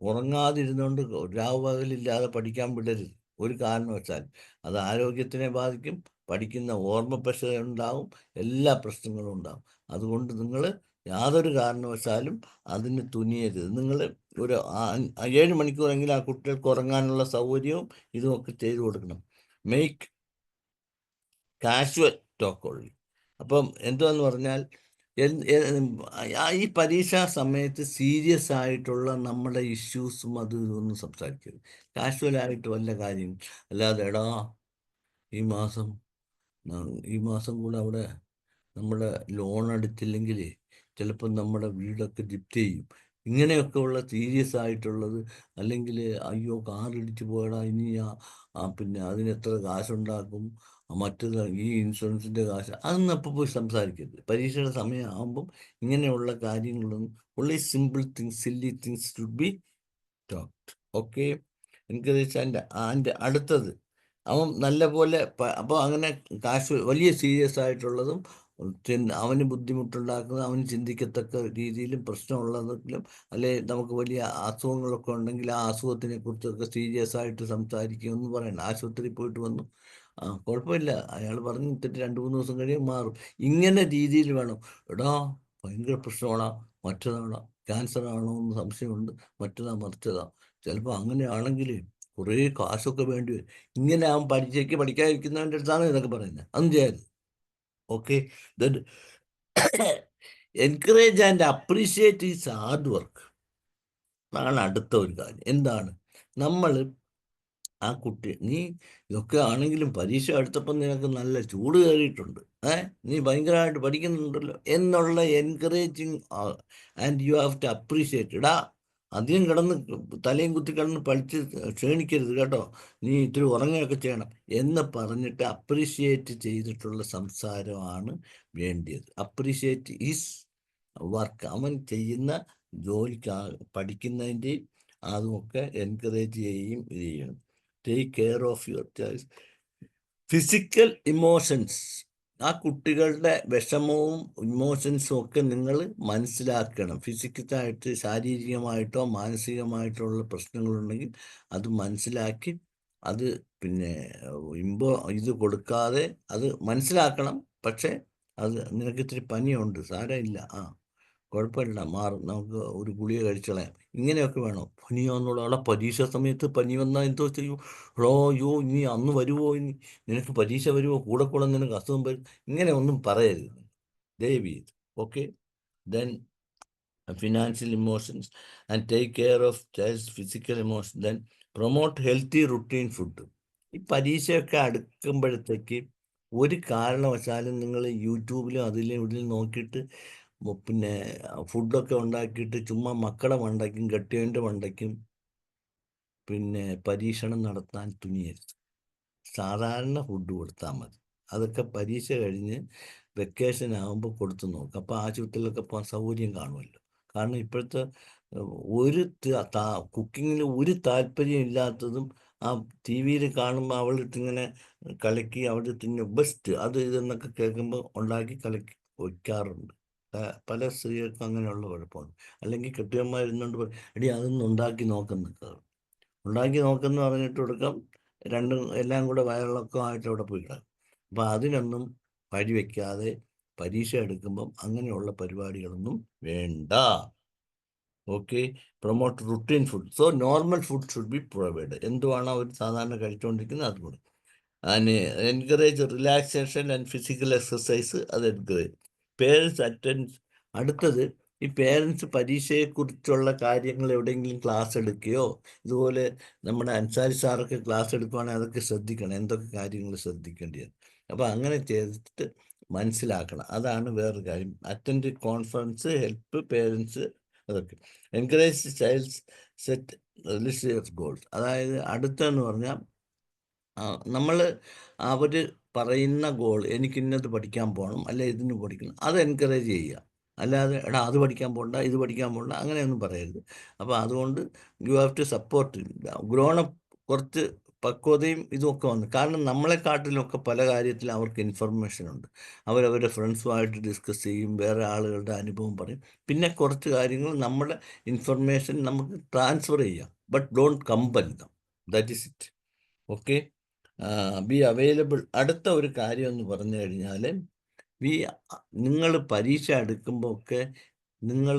ഉറങ്ങാതിരുന്നുകൊണ്ട് രാവുപകലില്ലാതെ പഠിക്കാൻ വിടരുത് ഒരു കാരണവശാൽ. അത് ആരോഗ്യത്തിനെ ബാധിക്കും, പഠിക്കുന്ന ഓർമ്മപ്പശ ഉണ്ടാവും, എല്ലാ പ്രശ്നങ്ങളും ഉണ്ടാവും. അതുകൊണ്ട് നിങ്ങൾ യാതൊരു കാരണവശാലും അതിന് തുനിയരുത്. നിങ്ങൾ ഒരു 7 മണിക്കൂറെങ്കിലും ആ കുട്ടികൾക്ക് ഉറങ്ങാനുള്ള സൗകര്യവും ഇതുമൊക്കെ ചെയ്തു കൊടുക്കണം. Make casual talk only. അപ്പം എന്തുവെന്ന് പറഞ്ഞാൽ, ഈ പരീക്ഷാ സമയത്ത് സീരിയസ് ആയിട്ടുള്ള നമ്മുടെ ഇഷ്യൂസും അതും ഇതൊന്നും സംസാരിക്കരുത്. കാഷ്വലായിട്ട് വല്ല കാര്യം. അല്ലാതെ എടാ ഈ മാസം ഈ മാസം കൂടെ അവിടെ നമ്മുടെ ലോൺ എടുത്തില്ലെങ്കിൽ ചിലപ്പോൾ നമ്മുടെ വീടൊക്കെ ജപ്തി ചെയ്യും, ഇങ്ങനെയൊക്കെ ഉള്ള സീരിയസ് ആയിട്ടുള്ളത്. അല്ലെങ്കിൽ അയ്യോ കാറിടിച്ച് പോയടാ, ഇനി പിന്നെ അതിനെത്ര കാശുണ്ടാക്കും, മറ്റത് ഈ ഇൻഷുറൻസിൻ്റെ കാശ്, അതൊന്നും അപ്പോൾ പോയി സംസാരിക്കരുത്. പരീക്ഷയുടെ സമയമാകുമ്പം ഇങ്ങനെയുള്ള കാര്യങ്ങളൊന്നും, only simple things, silly things should be talked. Okay, encourage. And അടുത്തത്, അവൻ നല്ല പോലെ അപ്പോൾ അങ്ങനെ കാശ് വലിയ സീരിയസ് ആയിട്ടുള്ളതും അവന് ബുദ്ധിമുട്ടുണ്ടാക്കുന്നത്, അവന് ചിന്തിക്കത്തക്ക രീതിയിലും പ്രശ്നമുള്ളതിലും, അല്ലെ നമുക്ക് വലിയ അസുഖങ്ങളൊക്കെ ഉണ്ടെങ്കിൽ ആ അസുഖത്തിനെ കുറിച്ചൊക്കെ സീരിയസ് ആയിട്ട് സംസാരിക്കുമെന്ന് പറയണം. ആശുപത്രിയിൽ പോയിട്ട് വന്നു, കുഴപ്പമില്ല, അയാൾ പറഞ്ഞ് ഇത്തിരി 2-3 ദിവസം കഴിയും മാറും, ഇങ്ങനെ രീതിയിൽ വേണം. എടാ ഭയങ്കര പ്രശ്നമാണോ, മറ്റേതാണോ, ക്യാൻസർ ആണോ എന്ന് സംശയമുണ്ട്, മറ്റേതാ മറിച്ചതാ, ചിലപ്പോൾ അങ്ങനെയാണെങ്കിൽ കുറേ കാശൊക്കെ വേണ്ടി വരും. ഇങ്ങനെ അവൻ പരീക്ഷയ്ക്ക് പഠിക്കാതിരിക്കുന്നവൻ്റെ അടുത്താണ് ഇതൊക്കെ പറയുന്നത്. അതൊന്നും ചെയ്യരുത്. Okay, then encourage and appreciate is hard work. അതാണ് അടുത്ത ഒരു കാര്യം. എന്താണ്, നമ്മൾ ആ കുട്ടി, നീ ഇതൊക്കെ ആണെങ്കിലും പരീക്ഷ അടുത്തപ്പം നിനക്ക് നല്ല ചൂട് കയറിയിട്ടുണ്ട്, നീ ഭയങ്കരമായിട്ട് പഠിക്കുന്നുണ്ടല്ലോ എന്നുള്ള encouraging and you have to appreciate. ഇടാ അധികം കിടന്ന് തലയും കുത്തി കിടന്ന് പഠിച്ച് ക്ഷീണിക്കരുത് കേട്ടോ, നീ ഇത്തിരി ഉറങ്ങുകയൊക്കെ ചെയ്യണം എന്ന് പറഞ്ഞിട്ട് അപ്രീഷിയേറ്റ് ചെയ്തിട്ടുള്ള സംസാരമാണ് വേണ്ടിയത്. Appreciate is work. അവൻ ചെയ്യുന്ന ജോലിക്ക്, പഠിക്കുന്നതിൻ്റെയും അതുമൊക്കെ എൻകറേജ് ചെയ്യുകയും ഇത് ചെയ്യണം. Take care of your choice. Physical emotions. ആ കുട്ടികളുടെ വിഷമവും ഇമോഷൻസും ഒക്കെ നിങ്ങൾ മനസ്സിലാക്കണം. ഫിസിക്കലായിട്ട്, ശാരീരികമായിട്ടോ മാനസികമായിട്ടോ ഉള്ള പ്രശ്നങ്ങളുണ്ടെങ്കിൽ അത് മനസ്സിലാക്കി, അത് പിന്നെ ഇത് കൊടുക്കാതെ അത് മനസ്സിലാക്കണം. പക്ഷേ അത് നിനക്ക് ഇത്തിരി പനിയുണ്ട്, സാരമില്ല, കുഴപ്പമില്ല, മാറും, നമുക്ക് ഒരു ഗുളിക കഴിച്ചോളാം, ഇങ്ങനെയൊക്കെ വേണം. പനിയാന്നുള്ള ആളെ പരീക്ഷ സമയത്ത് പനി വന്നാൽ എന്തോ ചെയ്യും, അയ്യോ ഇനി അന്ന് വരുമോ, ഇനി നിനക്ക് പരീക്ഷ വരുമോ, കൂടെ നിനക്ക് അസുഖം വരും, ഇങ്ങനെ ഒന്നും പറയരുത് ദയവ് ചെയ്ത്. Okay, then financial emotions and take care of child's physical emotion. Then promote healthy routine food. ഈ പരീക്ഷയൊക്കെ അടുക്കുമ്പോഴത്തേക്ക് ഒരു കാരണവശാലും നിങ്ങൾ യൂട്യൂബിലും അതിലും ഇതിലും നോക്കിയിട്ട് പിന്നെ ഫുഡൊക്കെ ഉണ്ടാക്കിയിട്ട് ചുമ്മാ മക്കളെ മണ്ടയ്ക്കും കെട്ടിയവൻ്റെ മണ്ടയ്ക്കും പിന്നെ പരീക്ഷണം നടത്താൻ തുനിയരുത്. സാധാരണ ഫുഡ് കൊടുത്താൽ മതി. അതൊക്കെ പരീക്ഷ കഴിഞ്ഞ് വെക്കേഷൻ ആകുമ്പോൾ കൊടുത്തു നോക്കും. അപ്പോൾ ആശുപത്രിയിലൊക്കെ പോകാൻ സൗകര്യം കാണുമല്ലോ. കാരണം ഇപ്പോഴത്തെ ഒരു കുക്കിങ്ങിൽ ഒരു താല്പര്യം ഇല്ലാത്തതും ആ ടി വിയിൽ കാണുമ്പോൾ അവളിട്ടിങ്ങനെ കലക്കി അവിടെ തിന്നെ ബെസ്റ്റ് അത് ഇതെന്നൊക്കെ കേൾക്കുമ്പോൾ ഉണ്ടാക്കി കലക്കി വയ്ക്കാറുണ്ട്. പല സ്ത്രീകൾക്കും അങ്ങനെയുള്ള കുഴപ്പമുണ്ട്. അല്ലെങ്കിൽ കെട്ടിയന്മാരുന്നുകൊണ്ട് എടി അതൊന്നും ഉണ്ടാക്കി നോക്കുന്നൊക്കെ, ഉണ്ടാക്കി നോക്കെന്ന് പറഞ്ഞിട്ട് കൊടുക്കാം, രണ്ടും എല്ലാം കൂടെ വയറിളക്കമായിട്ട് അവിടെ പോയി കിടക്കും. അപ്പം അതിനൊന്നും വഴിവെക്കാതെ പരീക്ഷ എടുക്കുമ്പം അങ്ങനെയുള്ള പരിപാടികളൊന്നും വേണ്ട. Okay, promote routine food. So normal food should be provide. എന്തുവാണോ അവർ സാധാരണ കഴിച്ചുകൊണ്ടിരിക്കുന്നത് അത് കൊടുക്കും. And encourage relaxation and physical exercise, അത് എൻകറേജ്. Parents attend. അടുത്തത് ഈ പേരൻസ് പരീക്ഷയെക്കുറിച്ചുള്ള കാര്യങ്ങൾ എവിടെയെങ്കിലും ക്ലാസ് എടുക്കുകയോ ഇതുപോലെ നമ്മുടെ അൻസാരി സാറൊക്കെ ക്ലാസ് എടുക്കുവാണെങ്കിൽ അതൊക്കെ ശ്രദ്ധിക്കണം, എന്തൊക്കെ കാര്യങ്ങൾ ശ്രദ്ധിക്കേണ്ടത്. അപ്പോൾ അങ്ങനെ ചെയ്തിട്ട് മനസ്സിലാക്കണം. അതാണ് വേറൊരു കാര്യം. അറ്റൻഡ് കോൺഫറൻസ്, ഹെൽപ്പ് പേരൻസ്, അതൊക്കെ. Encourage child's set religious goals. അതായത് അടുത്തെന്ന് പറഞ്ഞാൽ നമ്മൾ അവർ പറയുന്ന ഗോൾ, എനിക്ക് ഇന്നത് പഠിക്കാൻ പോകണം, അല്ലെ ഇതിന് പഠിക്കണം, അത് എൻകറേജ് ചെയ്യുക. അല്ലാതെ എടാ അത് പഠിക്കാൻ പോകണ്ട, ഇത് പഠിക്കാൻ പോകണ്ട, അങ്ങനെയൊന്നും പറയരുത്. അപ്പോൾ അതുകൊണ്ട് you have to support. Grown up കുറച്ച് പക്വതയും ഇതുമൊക്കെ വന്നു. കാരണം നമ്മളെക്കാട്ടിലൊക്കെ പല കാര്യത്തിലും അവർക്ക് ഇൻഫർമേഷൻ ഉണ്ട്. അവരവരുടെ ഫ്രണ്ട്സുമായിട്ട് ഡിസ്കസ് ചെയ്യും, വേറെ ആളുകളുടെ അനുഭവം പറയും. പിന്നെ കുറച്ച് കാര്യങ്ങൾ നമ്മുടെ ഇൻഫർമേഷൻ നമുക്ക് ട്രാൻസ്ഫർ ചെയ്യാം, but don't compel dum. That is it. Okay. Be available. അടുത്ത ഒരു കാര്യം എന്ന് പറഞ്ഞു കഴിഞ്ഞാൽ, നിങ്ങൾ പരീക്ഷ എടുക്കുമ്പോൾ ഒക്കെ നിങ്ങൾ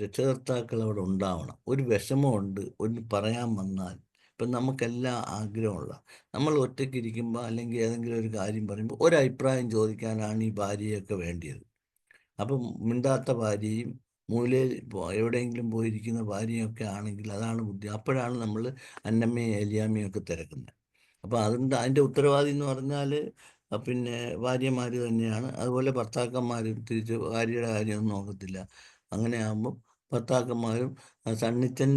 രക്ഷകർത്താക്കൾ അവിടെ ഉണ്ടാവണം. ഒരു വിഷമമുണ്ട് ഒന്ന് പറയാൻ വന്നാൽ, ഇപ്പം നമുക്കെല്ലാം ആഗ്രഹമുള്ള, നമ്മൾ ഒറ്റയ്ക്ക് ഇരിക്കുമ്പോൾ അല്ലെങ്കിൽ ഏതെങ്കിലും ഒരു കാര്യം പറയുമ്പോൾ ഒരു അഭിപ്രായം ചോദിക്കാനാണ് ഈ ഭാര്യയൊക്കെ വേണ്ടിയത്. അപ്പം മിണ്ടാത്ത ഭാര്യയും മൂലയിൽ എവിടെയെങ്കിലും പോയിരിക്കുന്ന ഭാര്യയൊക്കെ ആണെങ്കിൽ അതാണ് ബുദ്ധി. അപ്പോഴാണ് നമ്മൾ അന്നമ്മയും ഏലിയാമ്മയും ഒക്കെ തിരക്കുന്നത്. അപ്പോൾ അതിൻ്റെ ഉത്തരവാദി എന്ന് പറഞ്ഞാൽ പിന്നെ ഭാര്യമാർ തന്നെയാണ്. അതുപോലെ ഭർത്താക്കന്മാരും തിരിച്ച് ഭാര്യയുടെ കാര്യമൊന്നും നോക്കത്തില്ല. അങ്ങനെ ആകുമ്പം ഭർത്താക്കന്മാരും സണ്ണിച്ചൻ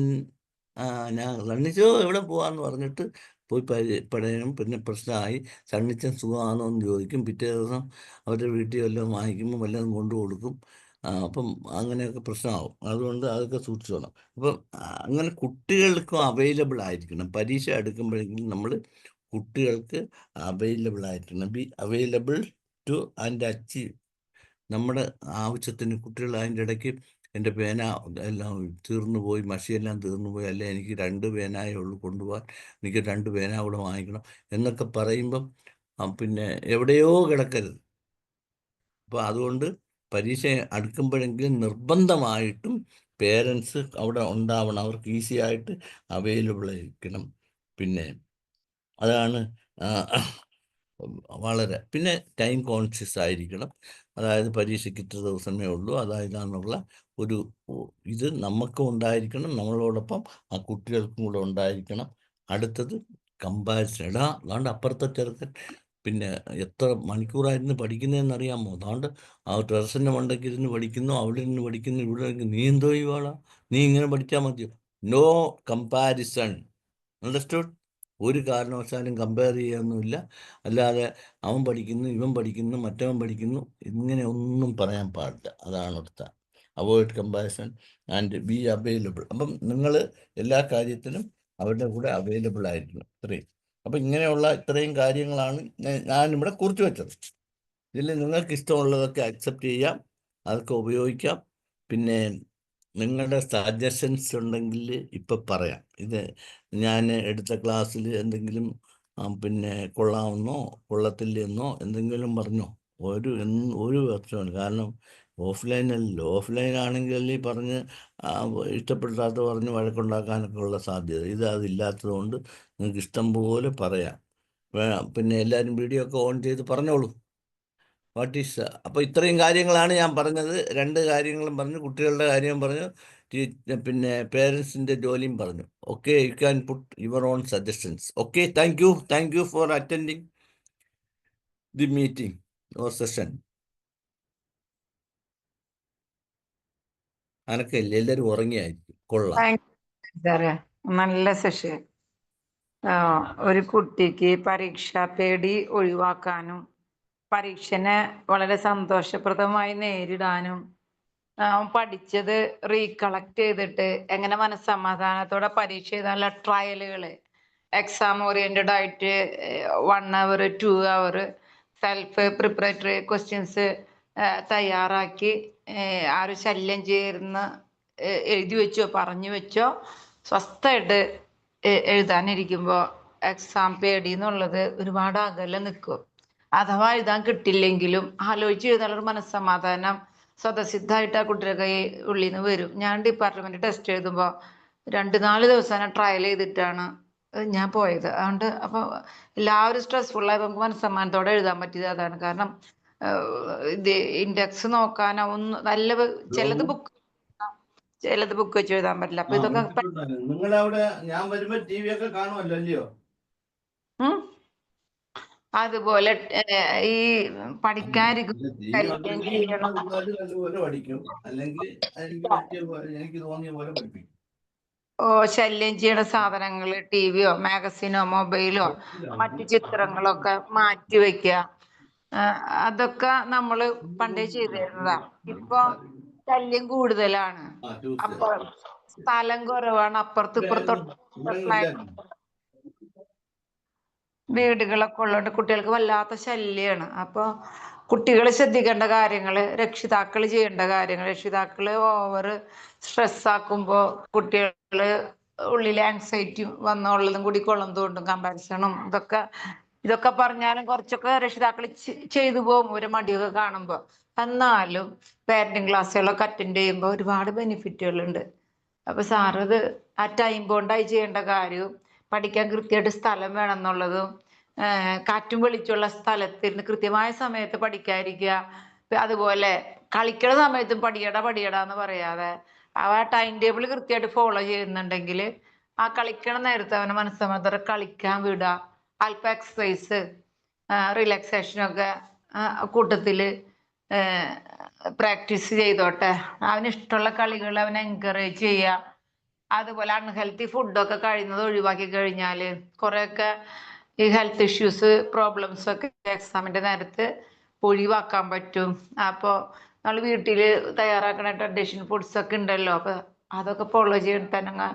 സണ്ണിച്ചോ എവിടെ പോവാന്ന് പറഞ്ഞിട്ട് പോയി പടയണം. പിന്നെ പ്രശ്നമായി. സണ്ണിച്ചൻ സുഖമാണോ എന്ന് ചോദിക്കും. പിറ്റേ ദിവസം അവരുടെ വീട്ടിൽ വല്ലതും വാങ്ങിക്കുമ്പോൾ വല്ലതും കൊണ്ടു കൊടുക്കും. അപ്പം അങ്ങനെയൊക്കെ പ്രശ്നമാവും. അതുകൊണ്ട് അതൊക്കെ സൂക്ഷിച്ചോണം. അപ്പം അങ്ങനെ കുട്ടികൾക്കും അവൈലബിൾ ആയിരിക്കണം. പരീക്ഷ എടുക്കുമ്പോഴെങ്കിലും നമ്മൾ കുട്ടികൾക്ക് അവൈലബിൾ ആയിരിക്കണം. Be available two and achieve. നമ്മുടെ ആവശ്യത്തിന് കുട്ടികൾ അതിൻ്റെ ഇടയ്ക്ക് എൻ്റെ പേന എല്ലാം തീർന്നു പോയി, മഷിയെല്ലാം തീർന്നു പോയി, അല്ലെ എനിക്ക് 2 പേനായേ ഉള്ളൂ കൊണ്ടുപോകാൻ, എനിക്ക് 2 പേന കൂടെ വാങ്ങിക്കണം എന്നൊക്കെ പറയുമ്പം പിന്നെ എവിടെയോ കിടക്കരുത്. അപ്പോൾ അതുകൊണ്ട് പരീക്ഷ അടുക്കുമ്പോഴെങ്കിലും നിർബന്ധമായിട്ടും പേരൻസ് അവിടെ ഉണ്ടാവണം. അവർക്ക് ഈസി ആയിട്ട് അവൈലബിൾ ആയിരിക്കണം. പിന്നെ അതാണ് വളരെ. പിന്നെ ടൈം കോൺഷ്യസ് ആയിരിക്കണം. അതായത് പരീക്ഷയ്ക്ക് ഇത്ര ദിവസമേ ഉള്ളൂ, അതായതാണെന്നുള്ള ഒരു ഇത് നമുക്കും ഉണ്ടായിരിക്കണം, നമ്മളോടൊപ്പം ആ കുട്ടികൾക്കും കൂടെ ഉണ്ടായിരിക്കണം. അടുത്തത് കമ്പാരിസൺ. അതാണ്ട് അപ്പുറത്തെ ചെറുക്കൻ പിന്നെ എത്ര മണിക്കൂറായിരുന്നു പഠിക്കുന്നതെന്നറിയാമോ? അതാണ്ട് ആ ടെറസിൻ്റെ മണ്ടയ്ക്ക് ഇരുന്ന് പഠിക്കുന്നു, അവിടെ ഇരുന്ന് പഠിക്കുന്നു, ഇവിടെ ഇരുന്ന്. നീ എന്തോ ചെയ്യുവാളാ, നീ ഇങ്ങനെ പഠിച്ചാൽ മതിയോ? No comparison. അണ്ടർസ്റ്റുഡ്? ഒരു കാരണവശാലും കമ്പയർ ചെയ്യാനൊന്നുമില്ല. അല്ലാതെ അവൻ പഠിക്കുന്നു, ഇവൻ പഠിക്കുന്നു, മറ്റവൻ പഠിക്കുന്നു, ഇങ്ങനെ ഒന്നും പറയാൻ പാടില്ല. അതാണ് അടുത്ത. Avoid comparison and be available. അപ്പം നിങ്ങൾ എല്ലാ കാര്യത്തിലും അവരുടെ കൂടെ അവൈലബിൾ ആയിരിക്കണം. ഇത്രയും. അപ്പം ഇങ്ങനെയുള്ള ഇത്രയും കാര്യങ്ങളാണ് ഞാനിവിടെ കുറിച്ച് വെച്ചത്. ഇതിൽ നിങ്ങൾക്ക് ഇഷ്ടമുള്ളതൊക്കെ അക്സെപ്റ്റ് ചെയ്യാം, അതൊക്കെ ഉപയോഗിക്കാം. പിന്നെ നിങ്ങളുടെ സജഷൻസ് ഉണ്ടെങ്കിൽ ഇപ്പം പറയാം. ഇത് ഞാൻ എടുത്ത ക്ലാസ്സിൽ എന്തെങ്കിലും പിന്നെ കൊള്ളാമെന്നോ കൊള്ളത്തില്ലെന്നോ എന്തെങ്കിലും പറഞ്ഞോ ഒരു പ്രശ്നമില്ല. കാരണം ഓഫ്ലൈനല്ലോ. ഓഫ്ലൈൻ ആണെങ്കിൽ ഈ പറഞ്ഞ് ഇഷ്ടപ്പെടാത്ത പറഞ്ഞ് വഴക്കുണ്ടാക്കാനൊക്കെ ഉള്ള സാധ്യത. അതില്ലാത്തത് കൊണ്ട് നിങ്ങൾക്ക് ഇഷ്ടം പോലെ പറയാം. പിന്നെ എല്ലാവരും വീഡിയോ ഒക്കെ ഓൺ ചെയ്ത് പറഞ്ഞോളൂ. What is. അപ്പോൾ ഇത്രയും കാര്യങ്ങളാണ് ഞാൻ പറഞ്ഞത്. 2 കാര്യങ്ങളും പറഞ്ഞു, കുട്ടികളുടെ കാര്യം പറഞ്ഞു, പിന്നെ പേരൻസിൻ്റെ ജോലിയും പറഞ്ഞു. Okay, you can put your own suggestions. Okay, thank you for attending the meeting or session. അനക്കല്ലേ, എല്ലാവരും ഉറങ്ങിയായിരിക്കും. കൊള്ളാം. സാറേ, നല്ല സെഷൻ. ഒരു കുട്ടിക്ക് പരീക്ഷാ പേടി ഒഴിവാക്കാനും പരീക്ഷനെ വളരെ സന്തോഷപ്രദമായി നേരിടാനും പഠിച്ചത് റീകളക്ട് ചെയ്തിട്ട് എങ്ങനെ മനസ്സമാധാനത്തോടെ പരീക്ഷ എഴുതാനുള്ള ട്രയലുകള്, എക്സാം ഓറിയന്റഡ് ആയിട്ട് 1 hour 2 hour self preparatory questions തയ്യാറാക്കി ആരും ശല്യം ചേർന്ന് എഴുതി വെച്ചോ പറഞ്ഞു വെച്ചോ സ്വസ്ഥമായിട്ട് എഴുതാനിരിക്കുമ്പോൾ എക്സാം പേടി എന്നുള്ളത് ഒരുപാട് അകലെ നിൽക്കും. അഥവാ എഴുതാൻ കിട്ടില്ലെങ്കിലും ആലോചിച്ച് എഴുതാനുള്ള മനസ്സമാധാനം സ്വതസിദ്ധമായിട്ട് ആ കുട്ടിയുടെ കൈ ഉള്ളിൽ നിന്ന് വരും. ഞാൻ ഡിപ്പാർട്ട്മെന്റ് ടെസ്റ്റ് എഴുതുമ്പോൾ 2-4 ദിവസം ട്രയൽ ചെയ്തിട്ടാണ് ഞാൻ പോയത്. അതുകൊണ്ട് അപ്പോൾ എല്ലാവരും സ്ട്രെസ്ഫുള്ളായി നമുക്ക് മനസ്സമാനത്തോടെ എഴുതാൻ പറ്റിയത് അതാണ്. കാരണം ഇത് ഇൻഡെക്സ് നോക്കാനോ ഒന്നും ചിലത് ബുക്ക് ചിലത് ബുക്ക് വെച്ച് എഴുതാൻ പറ്റില്ല. അപ്പൊ ഇതൊക്കെ നിങ്ങളവിടെ ഞാൻ വരുമ്പോ ടി വി ഒക്കെ കാണുമല്ലോ അല്ലയോ? ഉം. അതുപോലെ ഈ പഠിക്കാതിരിക്കും ശല്യം ചെയ്യണം. അതുപോലെ പഠിക്കും, അല്ലെങ്കിൽ എനിക്ക് പറ്റിയ പോലെ, എനിക്ക് തോന്നിയ പോലെ പഠിപ്പിക്കും. ശല്യം ചെയ്യണ സാധനങ്ങൾ ടിവിയോ മാഗസിനോ മൊബൈലോ മറ്റു ചിത്രങ്ങളൊക്കെ മാറ്റി വെക്കുക. അതൊക്കെ നമ്മള് പണ്ടേ ചെയ്തിരുന്നതാ. ഇപ്പൊ ശല്യം കൂടുതലാണ്. അപ്പൊ സ്ഥലം കുറവാണ്. അപ്പുറത്ത് ഇപ്പുറത്തൊക്കെ വീടുകളൊക്കെ ഉള്ളതുകൊണ്ട് കുട്ടികൾക്ക് വല്ലാത്ത ശല്യമാണ്. അപ്പൊ കുട്ടികൾ ശ്രദ്ധിക്കേണ്ട കാര്യങ്ങള്, രക്ഷിതാക്കൾ ചെയ്യേണ്ട കാര്യങ്ങൾ, രക്ഷിതാക്കള് ഓവർ സ്ട്രെസ് ആക്കുമ്പോ കുട്ടികള് ഉള്ളിൽ ആൻസൈറ്റി വന്നുള്ളതും കൂടി കൊള്ളുന്നതുകൊണ്ടും കമ്പാരിസണും ഇതൊക്കെ പറഞ്ഞാലും കുറച്ചൊക്കെ രക്ഷിതാക്കൾ ചെയ്തു പോകും ഒരു മടിയൊക്കെ കാണുമ്പോൾ. എന്നാലും പാരന്റിങ് ക്ലാസ്സുകളൊക്കെ അറ്റൻഡ് ചെയ്യുമ്പോൾ ഒരുപാട് ബെനിഫിറ്റുകളുണ്ട്. അപ്പൊ സാറത് ആ ടൈം ബോണ്ടായി ചെയ്യേണ്ട കാര്യവും പഠിക്കാൻ കൃത്യമായിട്ട് സ്ഥലം വേണം എന്നുള്ളതും കാറ്റും വെളിച്ചുള്ള സ്ഥലത്തിരുന്ന് കൃത്യമായ സമയത്ത് പഠിക്കാതിരിക്കുക. അതുപോലെ കളിക്കണ സമയത്തും പഠിയടാന്ന് പറയാതെ ആ ടൈം ടേബിൾ കൃത്യമായിട്ട് ഫോളോ ചെയ്യുന്നുണ്ടെങ്കിൽ ആ കളിക്കണ നേരത്തെ അവനെ മനസ്സമ്മതം കളിക്കാൻ വിടുക. അല്പം എക്സസൈസ് റിലാക്സേഷനൊക്കെ കൂട്ടത്തില് പ്രാക്ടീസ് ചെയ്തോട്ടെ. അവന് ഇഷ്ടമുള്ള കളികൾ അവനെ എൻകറേജ് ചെയ്യുക. അതുപോലെ അൺഹെൽത്തി ഫുഡൊക്കെ കഴിയുന്നത് ഒഴിവാക്കി കഴിഞ്ഞാല് കുറെയൊക്കെ ഈ ഹെൽത്ത് ഇഷ്യൂസ് പ്രോബ്ലംസ് ഒക്കെ എക്സാമിന്റെ നേരത്ത് ഒഴിവാക്കാൻ പറ്റും. അപ്പൊ നമ്മൾ വീട്ടിൽ തയ്യാറാക്കുന്ന ട്രഡീഷണൽ ഫുഡ്സ് ഒക്കെ ഉണ്ടല്ലോ, അപ്പൊ അതൊക്കെ ഫോളോ ചെയ്തിട്ട് തന്നെ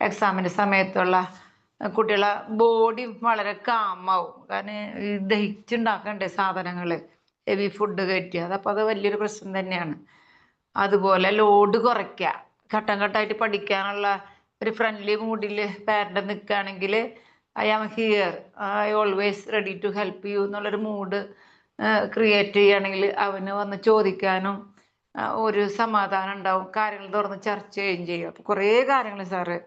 എക്സാമിന്റെ സമയത്തുള്ള കുട്ടികളെ ബോഡി വളരെ കാമാവും. കാരണം ഈ ദഹിച്ചുണ്ടാക്കണ്ടേ സാധനങ്ങള്, ഹെവി ഫുഡ് കയറ്റി, അതപ്പോൾ അത് വലിയൊരു പ്രശ്നം തന്നെയാണ്. അതുപോലെ ലോഡ് കുറയ്ക്കുക. ഘട്ടം ഘട്ടമായിട്ട് പഠിക്കാനുള്ള ഒരു ഫ്രണ്ട്ലി മൂഡില് പാരന്റ് നിൽക്കുകയാണെങ്കിൽ I am here, I always ready to help you എന്നുള്ളൊരു മൂഡ് ക്രിയേറ്റ് ചെയ്യുകയാണെങ്കിൽ അവന് വന്ന് ചോദിക്കാനും ഒരു സമാധാനം ഉണ്ടാവും. കാര്യങ്ങൾ തുറന്ന് ചർച്ച ചെയ്യുകയും ചെയ്യും. അപ്പൊ കുറേ കാര്യങ്ങൾ സാറ്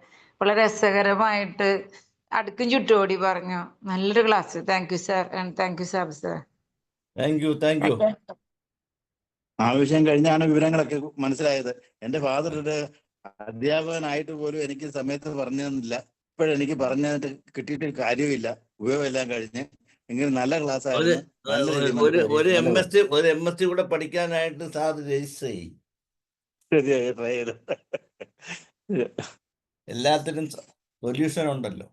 വളരെ രസകരമായിട്ട് അടുക്കും ചുറ്റോടി പറഞ്ഞു. നല്ലൊരു class. Thank you sir. And thank you sir. Thank U. ആവശ്യം കഴിഞ്ഞാണ് വിവരങ്ങളൊക്കെ മനസ്സിലായത്. എന്റെ ഫാദർ ഒരു അധ്യാപകനായിട്ട് പോലും എനിക്ക് സമയത്ത് പറഞ്ഞു തന്നില്ല. ഇപ്പോഴെനിക്ക് പറഞ്ഞിട്ട് കിട്ടിയിട്ട് കാര്യമില്ല. ഉപയോഗമെല്ലാം കഴിഞ്ഞ് എങ്കിലും നല്ല ക്ലാസ് ആയിരുന്നു. ഒരു MSc കൂടെ പഠിക്കാനായിട്ട് സാർ രജിസ്റ്റർ ചെയ്യും. ശരിയായി ട്രൈ ചെയ്ത്. എല്ലാത്തിനും സൊല്യൂഷൻ ഉണ്ടല്ലോ.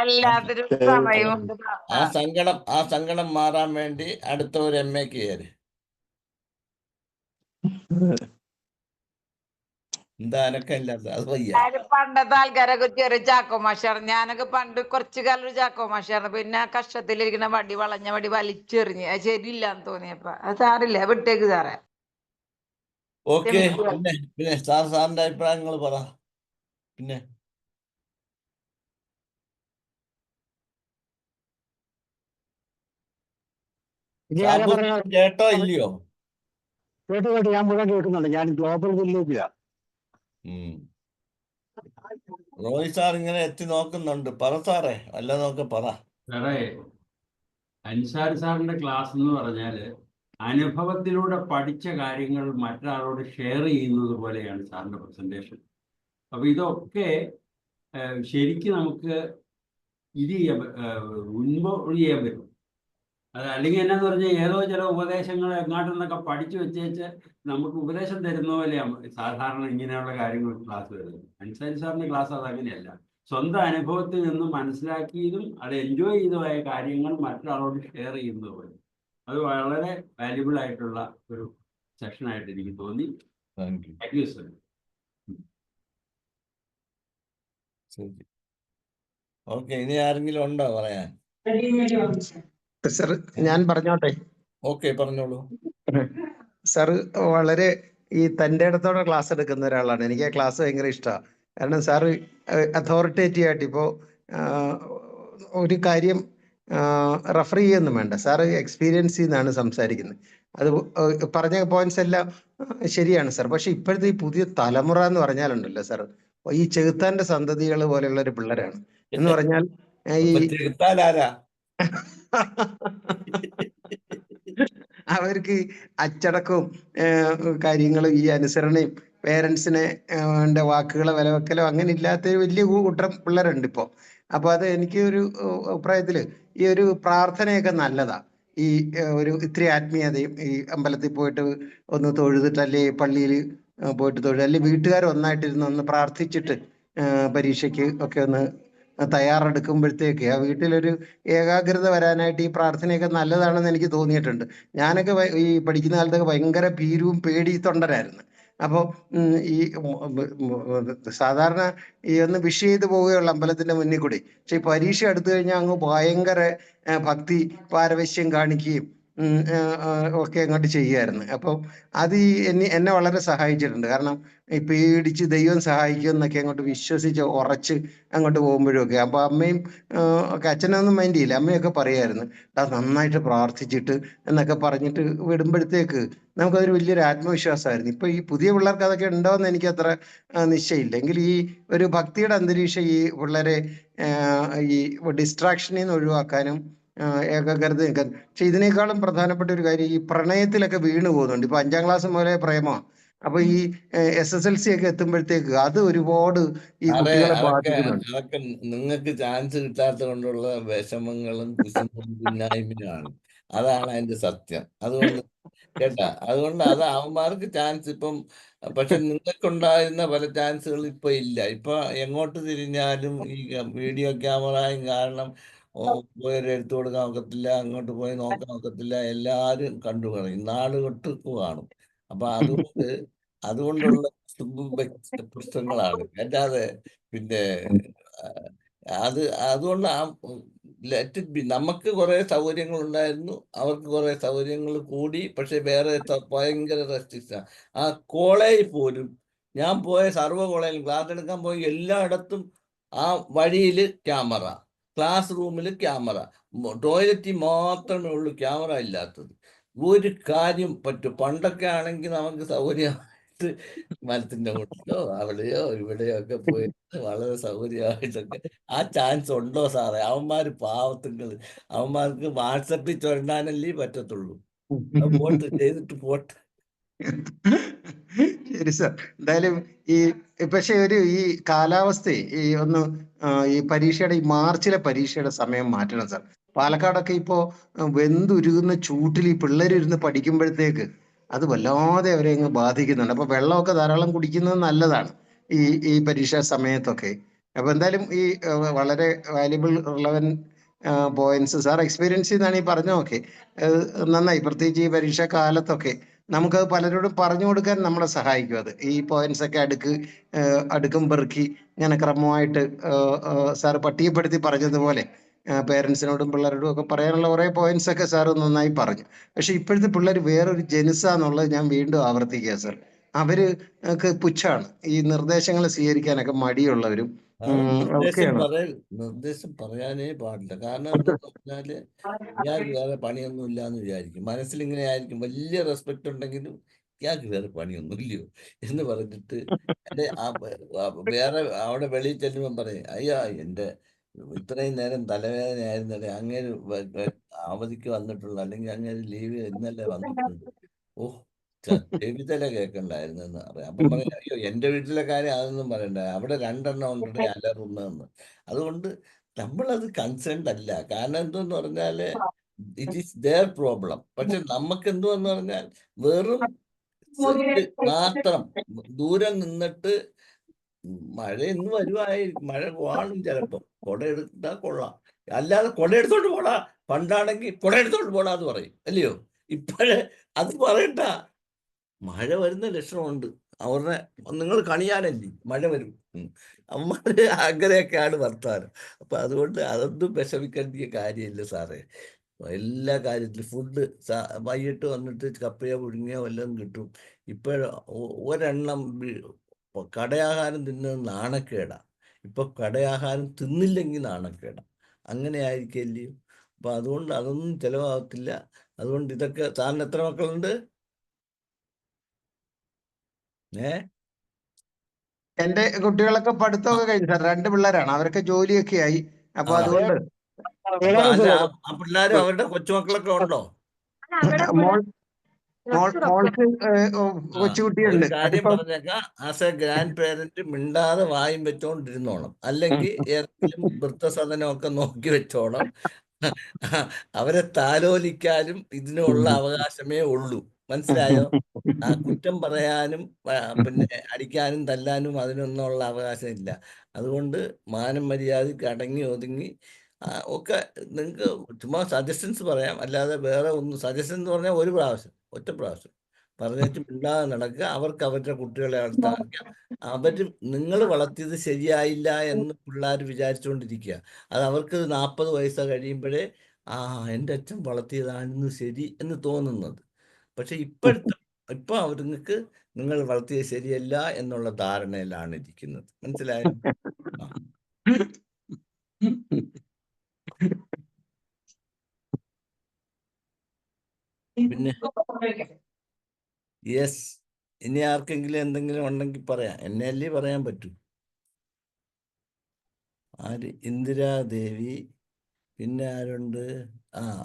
എല്ലാത്തിനും സമയമുണ്ട്. ആ സങ്കടം മാറാൻ വേണ്ടി അടുത്ത ഒരു MA കയറി. എന്താ അനക്കല്ലാത്ത അത് വയ്യ. പണ്ടത്തെ ആൾക്കാരൊക്കെ ചെറിയ ചാക്കോ മാഷായിരുന്നു. ഞാനൊക്കെ പണ്ട് കുറച്ചു കാലം ഒരു ചാക്കോ മാഷായിരുന്നു. പിന്നെ കഷ്ടത്തിലിരിക്കുന്ന വളഞ്ഞ വടി വലിച്ചെറിഞ്ഞ് അത് ശരിയില്ലാന്ന് തോന്നിയപ്പോ അത് സാറില്ല, വിട്ടേക്ക് സാറേ. ഓക്കെ. പിന്നെ സാറിന്റെ അഭിപ്രായങ്ങൾ പറ. പിന്നെ കേട്ടോ ഇല്ലയോ? കേട്ട് ഞാൻ മുഴുവൻ കേൾക്കുന്നുണ്ട്. ഞാൻ ഗ്ലോബൽ വില്ലേജിലാ. റോയ് സാർ ഇങ്ങനെ എത്തി നോക്കുന്നുണ്ട്. പറ സാറേ, അല്ല നോക്ക പറ സാറേ. അൻസാരി സാറിന്റെ ക്ലാസ് എന്ന് പറഞ്ഞാല് അനുഭവത്തിലൂടെ പഠിച്ച കാര്യങ്ങൾ മറ്റൊരാളോട് ഷെയർ ചെയ്യുന്നത് പോലെയാണ് സാറിന്റെ പ്രസന്റേഷൻ. അപ്പൊ ഇതൊക്കെ ശരിക്കും നമുക്ക് ഇത് ഇൻവോൾവ് ചെയ്യാൻ പറ്റും. അത് അല്ലെങ്കിൽ എന്നാന്ന് പറഞ്ഞാൽ ഏതോ ചില ഉപദേശങ്ങൾ എങ്ങാട്ടെന്നൊക്കെ പഠിച്ചു വെച്ചേച്ച് നമുക്ക് ഉപദേശം തരുന്ന പോലെയാണ് സാധാരണ ഇങ്ങനെയുള്ള കാര്യങ്ങൾ ക്ലാസ് വരുന്നത്. അൻസാരി സാറിന്റെ ക്ലാസ് അതങ്ങനെയല്ല. സ്വന്തം അനുഭവത്തിൽ നിന്ന് മനസ്സിലാക്കിയതും അത് എൻജോയ് ചെയ്തതായ കാര്യങ്ങൾ മറ്റൊരാളോട് ഷെയർ ചെയ്യുന്നത് പോലെ അത് വളരെ വാല്യുബിൾ ആയിട്ടുള്ള ഒരു സെഷനായിട്ട് എനിക്ക് തോന്നി. Thank you sir. ഓക്കെ, ഇനി ആരെങ്കിലും ഉണ്ടോ പറയാൻ? സർ ഞാൻ പറഞ്ഞോട്ടെ? ഓക്കെ, പറഞ്ഞോളൂ. സാറ് വളരെ ഈ തൻ്റെ ഇടത്തോടെ ക്ലാസ് എടുക്കുന്ന ഒരാളാണ്. എനിക്ക് ആ ക്ലാസ് ഭയങ്കര ഇഷ്ടമാണ്. കാരണം സാറ് അതോറിറ്റേറ്റീവ് ആയിട്ട് ഇപ്പോൾ ഒരു കാര്യം റെഫർ ചെയ്യൊന്നും വേണ്ട, സാറ് എക്സ്പീരിയൻസ് ചെയ്യുന്നതാണ് സംസാരിക്കുന്നത്. അത് പറഞ്ഞ പോയിന്റ്സ് എല്ലാം ശരിയാണ് സാർ. പക്ഷെ ഇപ്പോഴത്തെ ഈ പുതിയ തലമുറ എന്ന് പറഞ്ഞാലുണ്ടല്ലോ സാർ, ഈ ചെകുത്താന്റെ സന്തതികൾ പോലെയുള്ള ഒരു പിള്ളേരാണ്. എന്ന് പറഞ്ഞാൽ ഈ അവർക്ക് അച്ചടക്കവും കാര്യങ്ങളും ഈ അനുസരണയും പേരൻസിനെ വാക്കുകളെ വില വെക്കലോ അങ്ങനെ ഇല്ലാത്ത വലിയ കൂട്ടം പിള്ളേരുണ്ട് ഇപ്പോൾ. അപ്പോൾ അത് എനിക്ക് ഒരു അഭിപ്രായത്തിൽ ഈ ഒരു പ്രാർത്ഥനയൊക്കെ നല്ലതാ. ഈ ഒരു ഇത്തിരി ആത്മീയതയും ഈ അമ്പലത്തിൽ പോയിട്ട് ഒന്ന് തൊഴുതിട്ട്, അല്ലെ പള്ളിയിൽ പോയിട്ട് തൊഴുക, അല്ലെ വീട്ടുകാർ ഒന്നായിട്ടിരുന്ന് ഒന്ന് പ്രാർത്ഥിച്ചിട്ട് പരീക്ഷയ്ക്ക് ഒക്കെ ഒന്ന് തയ്യാറെടുക്കുമ്പോഴത്തേക്ക് ആ വീട്ടിലൊരു ഏകാഗ്രത വരാനായിട്ട് ഈ പ്രാർത്ഥനയൊക്കെ നല്ലതാണെന്ന് എനിക്ക് തോന്നിയിട്ടുണ്ട്. ഞാനൊക്കെ ഈ പഠിക്കുന്ന കാലത്തൊക്കെ ഭയങ്കര ഭീരുവും പേടി തൊണ്ടരായിരുന്നു. അപ്പോൾ ഈ സാധാരണ ഈ ഒന്ന് വിഷ് ചെയ്ത് പോവുകയുള്ള അമ്പലത്തിന്റെ മുന്നിൽ കൂടി. പക്ഷെ ഈ പരീക്ഷ എടുത്തു കഴിഞ്ഞാൽ അങ്ങ് ഭയങ്കര ഭക്തി പാരവശ്യം കാണിക്കുകയും ഒക്കെ അങ്ങോട്ട് ചെയ്യുമായിരുന്നു. അപ്പം അത് എന്നെ വളരെ സഹായിച്ചിട്ടുണ്ട്. കാരണം ഈ പേടിച്ച് ദൈവം സഹായിക്കും എന്നൊക്കെ അങ്ങോട്ട് വിശ്വസിച്ച് ഉറച്ച് അങ്ങോട്ട് പോകുമ്പോഴും ഒക്കെ. അപ്പൊ അമ്മയും ഒക്കെ, അച്ഛനൊന്നും മൈൻഡ് ചെയ്യില്ല, അമ്മയൊക്കെ പറയായിരുന്നു അത് നന്നായിട്ട് പ്രാർത്ഥിച്ചിട്ട് എന്നൊക്കെ പറഞ്ഞിട്ട് വിടുമ്പോഴത്തേക്ക് നമുക്കതൊരു വലിയൊരു ആത്മവിശ്വാസമായിരുന്നു. ഇപ്പൊ ഈ പുതിയ പിള്ളേർക്ക് അതൊക്കെ ഉണ്ടോയെന്ന് എനിക്ക് അത്ര നിശ്ചയമില്ല. എങ്കിൽ ഈ ഒരു ഭക്തിയുടെ അന്തരീക്ഷം ഈ പിള്ളേരെ ഈ ഡിസ്ട്രാക്ഷനിൽ നിന്ന് ഒഴിവാക്കാനും ഏകാഗ്രത നിൽക്കാൻ. പക്ഷെ ഇതിനേക്കാളും പ്രധാനപ്പെട്ട ഒരു കാര്യം, ഈ പ്രണയത്തിലൊക്കെ വീണു പോകുന്നുണ്ട്. ഇപ്പൊ 5ാം ക്ലാസ് മുതലേ പ്രേമമാണ്. അപ്പൊ ഈ SSLC ഒക്കെ എത്തുമ്പോഴത്തേക്ക് അത് ഒരുപാട് ഈ കുട്ടികളെ ബാധിക്കുന്നുണ്ട്. അതൊക്കെ നിങ്ങൾക്ക് ചാൻസ് കിട്ടാത്തത് കൊണ്ടുള്ള വിഷമങ്ങളും കുശുമ്പും പിന്നായ്മയാണ്. അതാണ് അതിന്റെ സത്യം. അതുകൊണ്ട് കേട്ടാ, അതുകൊണ്ട് അത് അവന്മാർക്ക് ചാൻസ് ഇപ്പം, പക്ഷെ നിങ്ങൾക്കുണ്ടായിരുന്ന പല ചാൻസുകൾ ഇപ്പൊ ഇല്ല. ഇപ്പൊ എങ്ങോട്ട് തിരിഞ്ഞാലും ഈ വീഡിയോ ക്യാമറയും കാരണം പോയി എടുത്തു കൊടുക്കാൻ ഒക്കത്തില്ല, അങ്ങോട്ട് പോയി നോക്കാൻ ഒക്കത്തില്ല, എല്ലാരും കണ്ടു പറയും, നാട് തൊട്ട് കാണും. അപ്പൊ അതുകൊണ്ടുള്ള പ്രശ്നങ്ങളാണ്. അല്ലാതെ പിന്നെ അതുകൊണ്ട് ലെറ്റ് ഇറ്റ് ബി. നമുക്ക് കുറെ സൗകര്യങ്ങൾ ഉണ്ടായിരുന്നു, അവർക്ക് കുറെ സൗകര്യങ്ങൾ കൂടി. പക്ഷെ വേറെ ഭയങ്കര റെസ്ട്രിക്ഷൻ. ആ കോളേജിൽ പോലും ഞാൻ പോയ സർവ്വ കോളേജിലും ക്ലാസ് എടുക്കാൻ പോയി എല്ലായിടത്തും ആ വഴിയിൽ ക്യാമറ, ക്ലാസ് റൂമിൽ ക്യാമറ, ടോയ്ലറ്റിൽ മാത്രമേ ഉള്ളൂ ക്യാമറ ഇല്ലാത്തത്. ഒരു കാര്യം പറ്റും. പണ്ടൊക്കെ ആണെങ്കിൽ നമുക്ക് സൗകര്യമായിട്ട് മരത്തിന്റെ മുട്ടിലോ അവിടെയോ ഇവിടെയോ ഒക്കെ പോയി വളരെ സൗകര്യമായിട്ടൊക്കെ. ആ ചാൻസ് ഉണ്ടോ സാറേ? അവന്മാര് പാവത്തുങ്ങൾ, അവന്മാർക്ക് വാട്സപ്പിൽ ചൊരണ്ടാനല്ലേ പറ്റത്തുള്ളൂ. പോട്ട് ചെയ്തിട്ട് പോട്ടെ. ശരി സാർ. എന്തായാലും ഈ പക്ഷെ ഈ കാലാവസ്ഥ ഈ ഈ പരീക്ഷയുടെ ഈ മാർച്ചിലെ പരീക്ഷയുടെ സമയം മാറ്റണം സാർ. പാലക്കാടൊക്കെ ഇപ്പോ വെന്തുരുകുന്ന ചൂട്ടിൽ ഈ പിള്ളേരിരുന്ന് പഠിക്കുമ്പോഴത്തേക്ക് അത് വല്ലാതെ അവരെ അങ്ങ് ബാധിക്കുന്നുണ്ട്. അപ്പൊ വെള്ളമൊക്കെ ധാരാളം കുടിക്കുന്നത് നല്ലതാണ് ഈ പരീക്ഷാ സമയത്തൊക്കെ. അപ്പൊ എന്തായാലും ഈ വളരെ valuable relevant points sir experience ചെയ്താണ് ഈ പറഞ്ഞതൊക്കെ. നന്നായി. പ്രത്യേകിച്ച് ഈ പരീക്ഷാ കാലത്തൊക്കെ നമുക്കത് പലരോടും പറഞ്ഞു കൊടുക്കാൻ നമ്മളെ സഹായിക്കും. അത് ഈ പോയിന്റ്സ് ഒക്കെ അടുക്കും പെറുക്കി ഇങ്ങനെ ക്രമമായിട്ട് സാർ പട്ടികപ്പെടുത്തി പറഞ്ഞതുപോലെ പേരൻസിനോടും പിള്ളേരോടും ഒക്കെ പറയാനുള്ള കുറെ പോയിന്റ്സ് ഒക്കെ സാർ നന്നായി പറഞ്ഞു. പക്ഷെ ഇപ്പോഴത്തെ പിള്ളേർ വേറൊരു ജനുസാന്നുള്ളത് ഞാൻ വീണ്ടും ആവർത്തിക്കുക സാർ. അവർക്ക് പുച്ഛാണ്, ഈ നിർദ്ദേശങ്ങൾ സ്വീകരിക്കാനൊക്കെ മടിയുള്ളവരും ഒക്കെയാണ്. നിർദ്ദേശം പറയാനേ പാടില്ല. കാരണം എന്താന്ന് പറഞ്ഞാല് ഇയാൾക്ക് വേറെ പണിയൊന്നും ഇല്ല എന്ന് വിചാരിക്കും. മനസ്സിലിങ്ങനെ ആയിരിക്കും. വലിയ റെസ്പെക്ട് ഉണ്ടെങ്കിലും ഇയാൾക്ക് വേറെ പണിയൊന്നും ഇല്ലയോ എന്ന് പറഞ്ഞിട്ട് വേറെ അവിടെ വെളിയിൽ ചെല്ലുമ്പം പറയും, അയ്യോ എന്റെ ഇത്രയും നേരം തലവേദനയായിരുന്നല്ലേ, അങ്ങേര് അവധിക്ക് വന്നിട്ടുള്ളൂ, അല്ലെങ്കിൽ അങ്ങേര് ലീവ് ഇന്നല്ലേ വന്നിട്ടുണ്ട്, ഓ ചെവിതല കേൾക്കണ്ടായിരുന്നു എന്ന് പറയാം. അപ്പം പറയാം, അയ്യോ എന്റെ വീട്ടിലെ കാര്യം അതൊന്നും പറയണ്ട, അവിടെ 2 ഉണ്ടേ അലറുന്നെന്ന്. അതുകൊണ്ട് നമ്മളത് കൺസേൺഡ് അല്ല. കാരണം എന്തെന്ന് പറഞ്ഞാല് ഇറ്റ് ഈസ് ദെയർ പ്രോബ്ലം. പക്ഷെ നമുക്ക് എന്തുവെന്ന് പറഞ്ഞാൽ വെറും മാത്രം ദൂരം നിന്നിട്ട് മഴ ഇന്ന് വരുവായിരിക്കും, മഴ കാണും ചിലപ്പോ, കുട എടുത്താൽ കൊള്ളാം, അല്ലാതെ കുട എടുത്തോണ്ട് പോടാ. പണ്ടാണെങ്കിൽ കുട എടുത്തോണ്ട് പോടാന്ന് പറയും, അല്ലയോ? ഇപ്പോഴേ അത് പറയണ്ട, മഴ വരുന്ന ലക്ഷണമുണ്ട്. അവരുടെ നിങ്ങൾ കണിയാനല്ലേ, മഴ വരും. അവന്മാര് അങ്ങനെയൊക്കെയാണ് വർത്താനം. അപ്പൊ അതുകൊണ്ട് അതൊന്നും വിഷമിക്കേണ്ട കാര്യമില്ല സാറേ. എല്ലാ കാര്യത്തിലും ഫുഡ് വൈകിട്ട് വന്നിട്ട് കപ്പയോ പുഴുങ്ങിയോ വല്ലതും കിട്ടും. ഒരെണ്ണം കടയാഹാരം തിന്നുന്നത് നാണക്കേടാ. ഇപ്പൊ കടയാഹാരം തിന്നില്ലെങ്കിൽ നാണക്കേടാ. അങ്ങനെ ആയിരിക്കല്ലേ? അപ്പൊ അതുകൊണ്ട് അതൊന്നും ചെലവാകത്തില്ല. അതുകൊണ്ട് ഇതൊക്കെ. സാറിന് എത്ര മക്കളുണ്ട്? എന്റെ കുട്ടികളൊക്കെ പഠിത്തമൊക്കെ കഴിഞ്ഞു സാർ. 2 പിള്ളേരാണ്, അവരൊക്കെ ജോലിയൊക്കെ ആയി. അപ്പൊ അതുകൊണ്ട് അല്ല, ആ പിള്ളേരും അവരുടെ കൊച്ചുമക്കളൊക്കെ ഉണ്ടോ? മോൾക്ക് ആ, ഒരു കൊച്ചുകുട്ടിയുണ്ട്. കാര്യം അതിപ്പം പറഞ്ഞേക്കാം, ആസ് എ ഗ്രാൻഡ് പേരന്റ് മിണ്ടാതെ വായും വെച്ചോണ്ടിരുന്നോണം, അല്ലെങ്കിൽ ഏതെങ്കിലും വൃദ്ധസദനമൊക്കെ നോക്കി വെച്ചോണം. അവരെ താലോലിക്കാനും ഇതിനുള്ള അവകാശമേ ഉള്ളൂ, മനസ്സിലായോ? ആ, കുറ്റം പറയാനും പിന്നെ അടിക്കാനും തല്ലാനും അതിനൊന്നുള്ള അവകാശം ഇല്ല. അതുകൊണ്ട് മാനം മര്യാദയ്ക്ക് അടങ്ങി ഒതുങ്ങി ഒക്കെ നിങ്ങൾക്ക് ചുമ്മാ സജഷൻസ് പറയാം, അല്ലാതെ വേറെ ഒന്നും. സജഷൻ എന്ന് പറഞ്ഞാൽ ഒരു പ്രാവശ്യം, ഒറ്റ പ്രാവശ്യം പറഞ്ഞിട്ട് മിണ്ടാതെ നടക്കുക. അവർക്ക് അവരുടെ കുട്ടികളെ അടുത്താക്കുക. അവര് നിങ്ങൾ വളർത്തിയത് ശരിയായില്ല എന്ന് പിള്ളേർ വിചാരിച്ചുകൊണ്ടിരിക്കുക. അത് അവർക്ക് 40 വയസ്സ് കഴിയുമ്പോഴേ എൻ്റെ അച്ഛൻ വളർത്തിയതായിരുന്നു ശരി എന്ന് തോന്നുന്നത്. പക്ഷെ ഇപ്പൊ അവർക്ക് നിങ്ങൾ വളർത്തിയത് ശരിയല്ല എന്നുള്ള ധാരണയിലാണ് ഇരിക്കുന്നത്, മനസ്സിലായോ? ആ. പിന്നെ യെസ്, ഇനി ആർക്കെങ്കിലും എന്തെങ്കിലും ഉണ്ടെങ്കിൽ പറയാം, എന്നെ അല്ലേ പറയാൻ പറ്റൂ. ആര്? ഇന്ദിരാദേവി, പിന്നെ ആരുണ്ട്?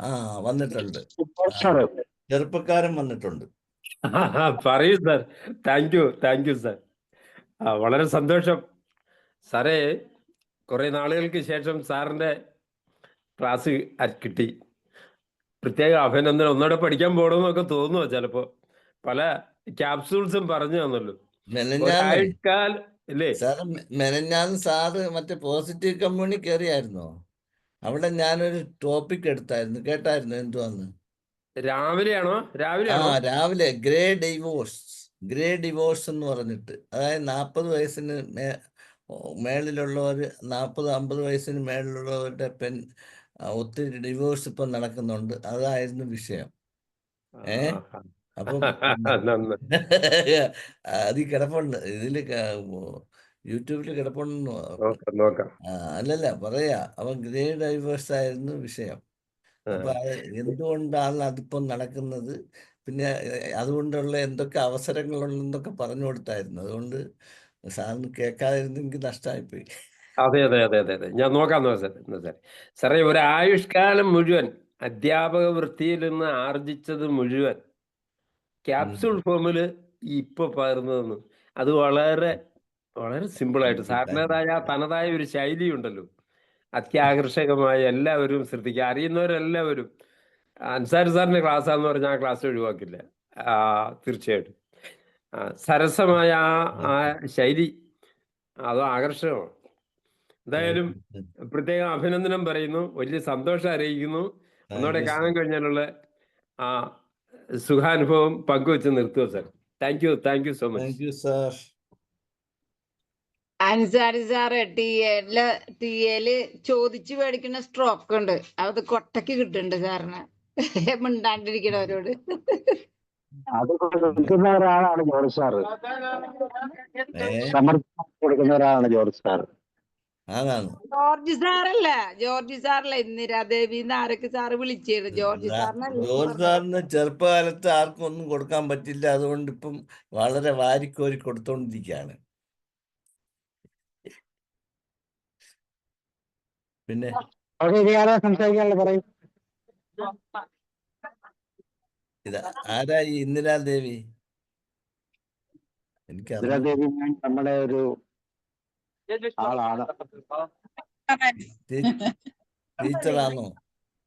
ആ വന്നിട്ടുണ്ട്, ചെറുപ്പക്കാരൻ വന്നിട്ടുണ്ട്. പറയൂ സാർ. Thank you sir. വളരെ സന്തോഷം സാറേ. കുറെ നാളുകൾക്ക് ശേഷം സാറിന്റെ ക്ലാസ് കിട്ടി. പ്രത്യേക അഭിനന്ദനം. ഒന്നുകൂടെ പഠിക്കാൻ പോകണമെന്നൊക്കെ തോന്നുമോ ചിലപ്പോ? പല ക്യാപ്സൂൾസും പറഞ്ഞു തന്നല്ലോ. മെനഞ്ഞാന്നേ ഒരാഴ്ചക്കാലം ഇല്ലേ സാറ്, മെനഞ്ഞാന്ന് സാറ് മറ്റേ പോസിറ്റീവ് കമ്മ്യൂണി കയറിയായിരുന്നോ? അവിടെ ഞാനൊരു ടോപ്പിക് എടുത്തായിരുന്നു, കേട്ടായിരുന്നു എന്തുവാന്ന്? രാവിലെയാണോ? രാവിലെ ഗ്രേ ഡിവോഴ്സ് എന്ന് പറഞ്ഞിട്ട്, അതായത് 40 വയസ്സിന് മേളിലുള്ളവർ, 40-50 വയസ്സിന് മേളിലുള്ളവരുടെ ഒത്തിരി ഡിവോഴ്സ് ഇപ്പം നടക്കുന്നുണ്ട്. അതായിരുന്നു വിഷയം. അപ്പം അത് കിടപ്പുണ്ട്, ഇതില് യൂട്യൂബിൽ കിടപ്പുണ്ടെന്ന്. നോക്കാം. അല്ലല്ല പറയാ, അവൻ ഗ്രേ ഡൈവേഴ്സ് ആയിരുന്നു വിഷയം. അപ്പൊ അത് എന്തുകൊണ്ടാണ് അതിപ്പം നടക്കുന്നത്, പിന്നെ അതുകൊണ്ടുള്ള എന്തൊക്കെ അവസരങ്ങളുണ്ടെന്നൊക്കെ പറഞ്ഞു കൊടുത്തായിരുന്നു. അതുകൊണ്ട് സാറിന് കേൾക്കാതിരുന്നെങ്കിൽ നഷ്ടമായിപ്പോയി. അതെ. ഞാൻ നോക്കാം സാറേ. ഒരു ആയുഷ്കാലം മുഴുവൻ അധ്യാപക വൃത്തിയിൽ നിന്ന് ആർജിച്ചത് മുഴുവൻ ക്യാപ്സൂൾ ഫോമില് ഇപ്പൊ പകർന്നു. അത് വളരെ വളരെ സിമ്പിളായിട്ട് സാറിൻ്റെതായ തനതായ ഒരു ശൈലി ഉണ്ടല്ലോ, അത്യാകർഷകമായി എല്ലാവരും ശ്രദ്ധിക്കുക. അറിയുന്നവരെല്ലാവരും അൻസാരി സാറിന്റെ ക്ലാസ്സാന്ന് പറഞ്ഞാൽ ആ ക്ലാസ് ഒഴിവാക്കില്ല. തീർച്ചയായിട്ടും സരസമായ ആ ശൈലി അത് ആകർഷകമാണ്. എന്തായാലും പ്രത്യേകം അഭിനന്ദനം പറയുന്നു, വലിയ സന്തോഷം അറിയിക്കുന്നു. ഒന്നുകൂടെ കാണാൻ കഴിഞ്ഞാലുള്ള ആ സുഖാനുഭവം പങ്കുവെച്ച് നിർത്തുക sir. Thank you so much sir. Ansari sir ടിഎല് ചോദിച്ചു മേടിക്കുന്ന സ്ട്രോക്ക് ഉണ്ട്, അത് കൊട്ടയ്ക്ക് കിട്ടുന്നുണ്ട് സാറിന്. മിണ്ടാണ്ടിരിക്കണവരോട്. അത് കൊടുക്കുന്ന ഒരാളാണ് ജോർജ് സാറ്. സമർപ്പണം കൊടുക്കുന്ന ഒരാളാണ് ജോർജ് സാർ. ജോർജ് സാറല്ല, ഇന്ദിരാദേവി ആരൊക്കെ സാറ് വിളിച്ചത്. ജോർജ് സാറിന് ചെറുപ്പകാലത്ത് ആർക്കും ഒന്നും കൊടുക്കാൻ പറ്റില്ല, അതുകൊണ്ട് ഇപ്പം വളരെ വാരിക്കോരി കൊടുത്തോണ്ടിരിക്കുകയാണ്. പിന്നെ സംസാരിക്കാനുള്ള പറയും. ആരാ ഈ ഇന്ദിരാദേവി? ഇന്ദിരാദേവി നമ്മുടെ ഒരു ആളാണ്. ടീച്ചറാണോ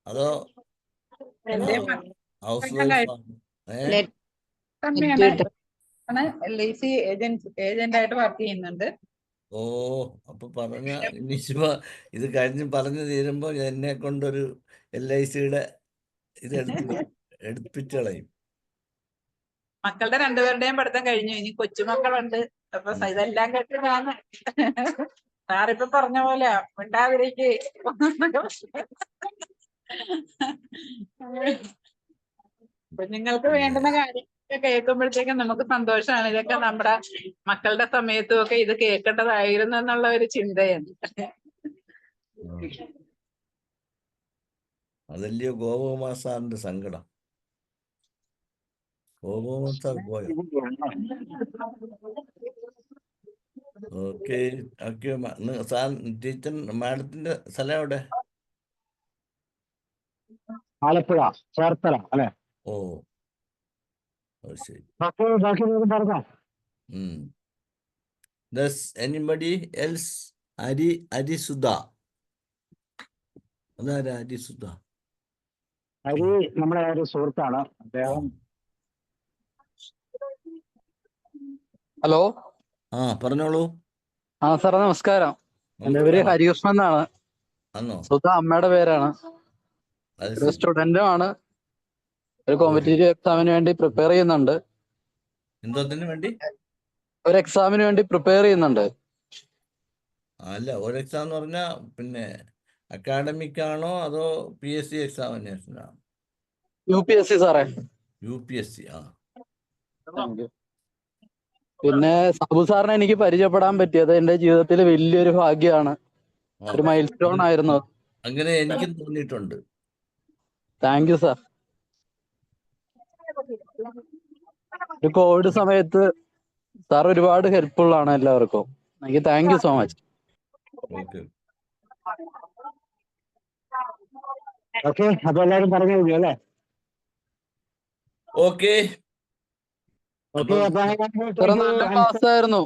അതോ ഹൗസ് വൈഫ്? LIC ഏജന്റ് ആയിട്ട് വർക്ക് ചെയ്യുന്നുണ്ട്. ഓ, അപ്പൊ പറഞ്ഞ ഇനിയിപ്പോ ഇത് കഴിഞ്ഞ് പറഞ്ഞു തീരുമ്പോ എന്നെ കൊണ്ടൊരു LICയുടെ ഇത് എടുപ്പിച്ചു കളയും. മക്കളുടെ രണ്ടുപേരുടെയും പഠിത്തം കഴിഞ്ഞു, ഇനി കൊച്ചുമക്കളുണ്ട്. അപ്പൊ ഇതെല്ലാം കേട്ട് ഞാൻ സാറിപ്പൊ പറഞ്ഞ പോലെ മിണ്ടാതിരിക്ക്. കുഞ്ഞുങ്ങൾക്ക് വേണ്ടുന്ന കാര്യങ്ങളൊക്കെ കേൾക്കുമ്പോഴത്തേക്കും നമുക്ക് സന്തോഷമാണ്. ഇതൊക്കെ നമ്മുടെ മക്കളുടെ സമയത്തും ഒക്കെ ഇത് കേൾക്കേണ്ടതായിരുന്നു എന്നുള്ള ഒരു ചിന്തയാണ്. അതല്ലയോ ഗോപകുമാർ സാറിന്റെ സങ്കടം. ഗോപകുമാർ സാർ പോയോ? ഓക്കെ. സാർ ടീച്ചർ മാഡത്തിന്റെ സ്ഥലം എവിടെ? ആലപ്പുഴ ചേർത്തല അല്ലെ? ഓ, അത് ശരി. ബാക്കി പറഞ്ഞോ. Does anybody else? അരിസുധ. അതാരാ അരിസുധ? ഹരി നമ്മുടെ ഒരു സുഹൃത്താണ് അദ്ദേഹം. ഹലോ. പറഞ്ഞോളൂ. സാറേ നമസ്കാരം. എൻ്റെ പേര് ഹരികൃഷ്ണൻ എന്നാണ്. സുധ അമ്മയുടെ പേരാണ്. ഒരു സ്റ്റുഡന്റും ആണ്. ഒരു കോമ്പറ്റേറ്റീവ് എക്സാമിന് വേണ്ടി പ്രിപ്പയർ ചെയ്യുന്നുണ്ട്. എന്തോത്തിന് വേണ്ടി? ഒരു എക്സാമിന് വേണ്ടി പ്രിപ്പയർ ചെയ്യുന്നുണ്ട്. അല്ല, ഒരു എക്സാം എന്ന് പറഞ്ഞാൽ പിന്നെ അക്കാഡമിക് ആണോ അതോ PSC എക്സാമിനേഷൻ ആണോ? UPSC സാറേ. UPSC. പിന്നെ സാബു സാറിനെ എനിക്ക് പരിചയപ്പെടാൻ പറ്റിയത് എൻ്റെ ജീവിതത്തിൽ വലിയൊരു ഭാഗ്യമാണ്. ഒരു മൈൽ സ്റ്റോൺ ആയിരുന്നു. അങ്ങനെ എനിക്കും തോന്നിയിട്ടുണ്ട്. Thank you sir. ഒരു കോവിഡ് സമയത്ത് സാർ ഒരുപാട് ഹെൽപ്ഫുൾ ആണ് എല്ലാവർക്കും. എനിക്ക് thank you so much. Okay, അപ്പൊ എല്ലാവരും പറഞ്ഞു കഴിഞ്ഞു അല്ലേ? ഓക്കെ. നല്ല ക്ലാസ് ആയിരുന്നു.